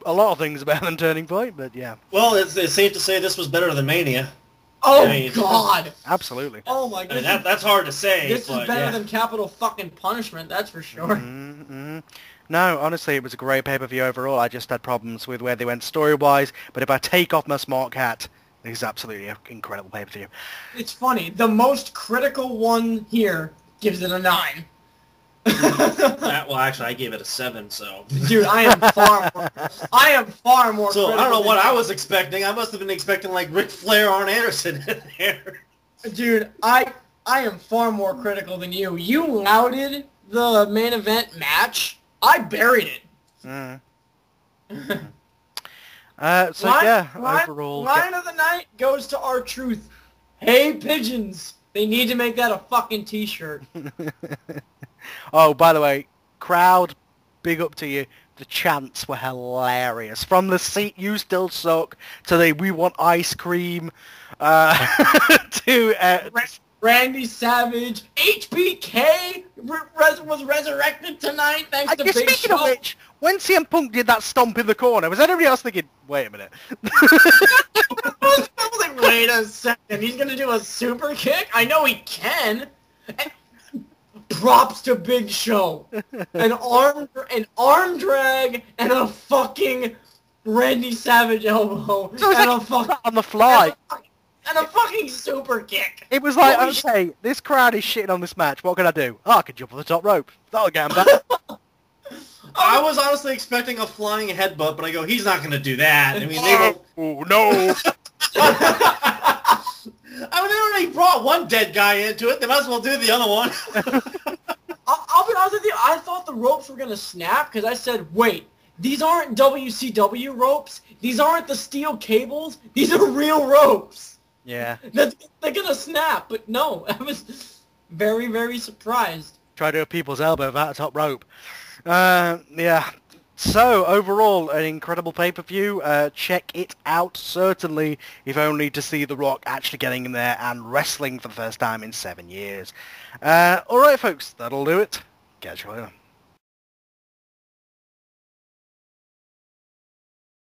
a lot of things are better than Turning Point, but yeah. Well, it's safe to say this was better than Mania. Oh, God! Absolutely. Oh, my God. That's hard to say. This is better than Capital fucking Punishment, that's for sure. Mm-hmm. No, honestly, it was a great pay-per-view overall. I just had problems with where they went story-wise, but if I take off my smart hat, it is absolutely an incredible pay-per-view. It's funny. The most critical one here gives it a 9. Well, actually, I gave it a 7, so... Dude, I am far more So, critical I don't know what than I was expecting. I must have been expecting, like, Ric Flair, Arn Anderson in there. Dude, I am far more critical than you. You lauded the main event match. I buried it. Overall... Line of the night goes to R-Truth. Hey, pigeons. They need to make that a fucking t-shirt. Oh, by the way, crowd, big up to you. The chants were hilarious. From the "seat you still suck" to the "we want ice cream," to Randy Savage, HBK was resurrected tonight thanks to Big Show. Speaking of which, when CM Punk did that stomp in the corner, was anybody else thinking, wait a minute? I was like, wait a second, he's going to do a super kick? I know he can. And props to Big Show. An arm drag and a fucking Randy Savage elbow. So it was like on the fly. And a fucking super kick. It was like, okay, this crowd is shitting on this match. What can I do? Oh, I can jump on the top rope. That'll get him back. I was honestly expecting a flying headbutt, but I go, he's not going to do that. I mean, they will... Oh, no. I mean, they already brought one dead guy into it. They might as well do the other one. I'll be honest with you. I thought the ropes were going to snap because I said, wait, these aren't WCW ropes. These aren't the steel cables. These are real ropes. Yeah. They're going to snap. But no, I was very, very surprised. Try to do a people's elbow without a top rope. Yeah. So, overall, an incredible pay-per-view. Check it out, certainly, if only to see The Rock actually getting in there and wrestling for the first time in 7 years. Alright, folks, that'll do it. Catch you later.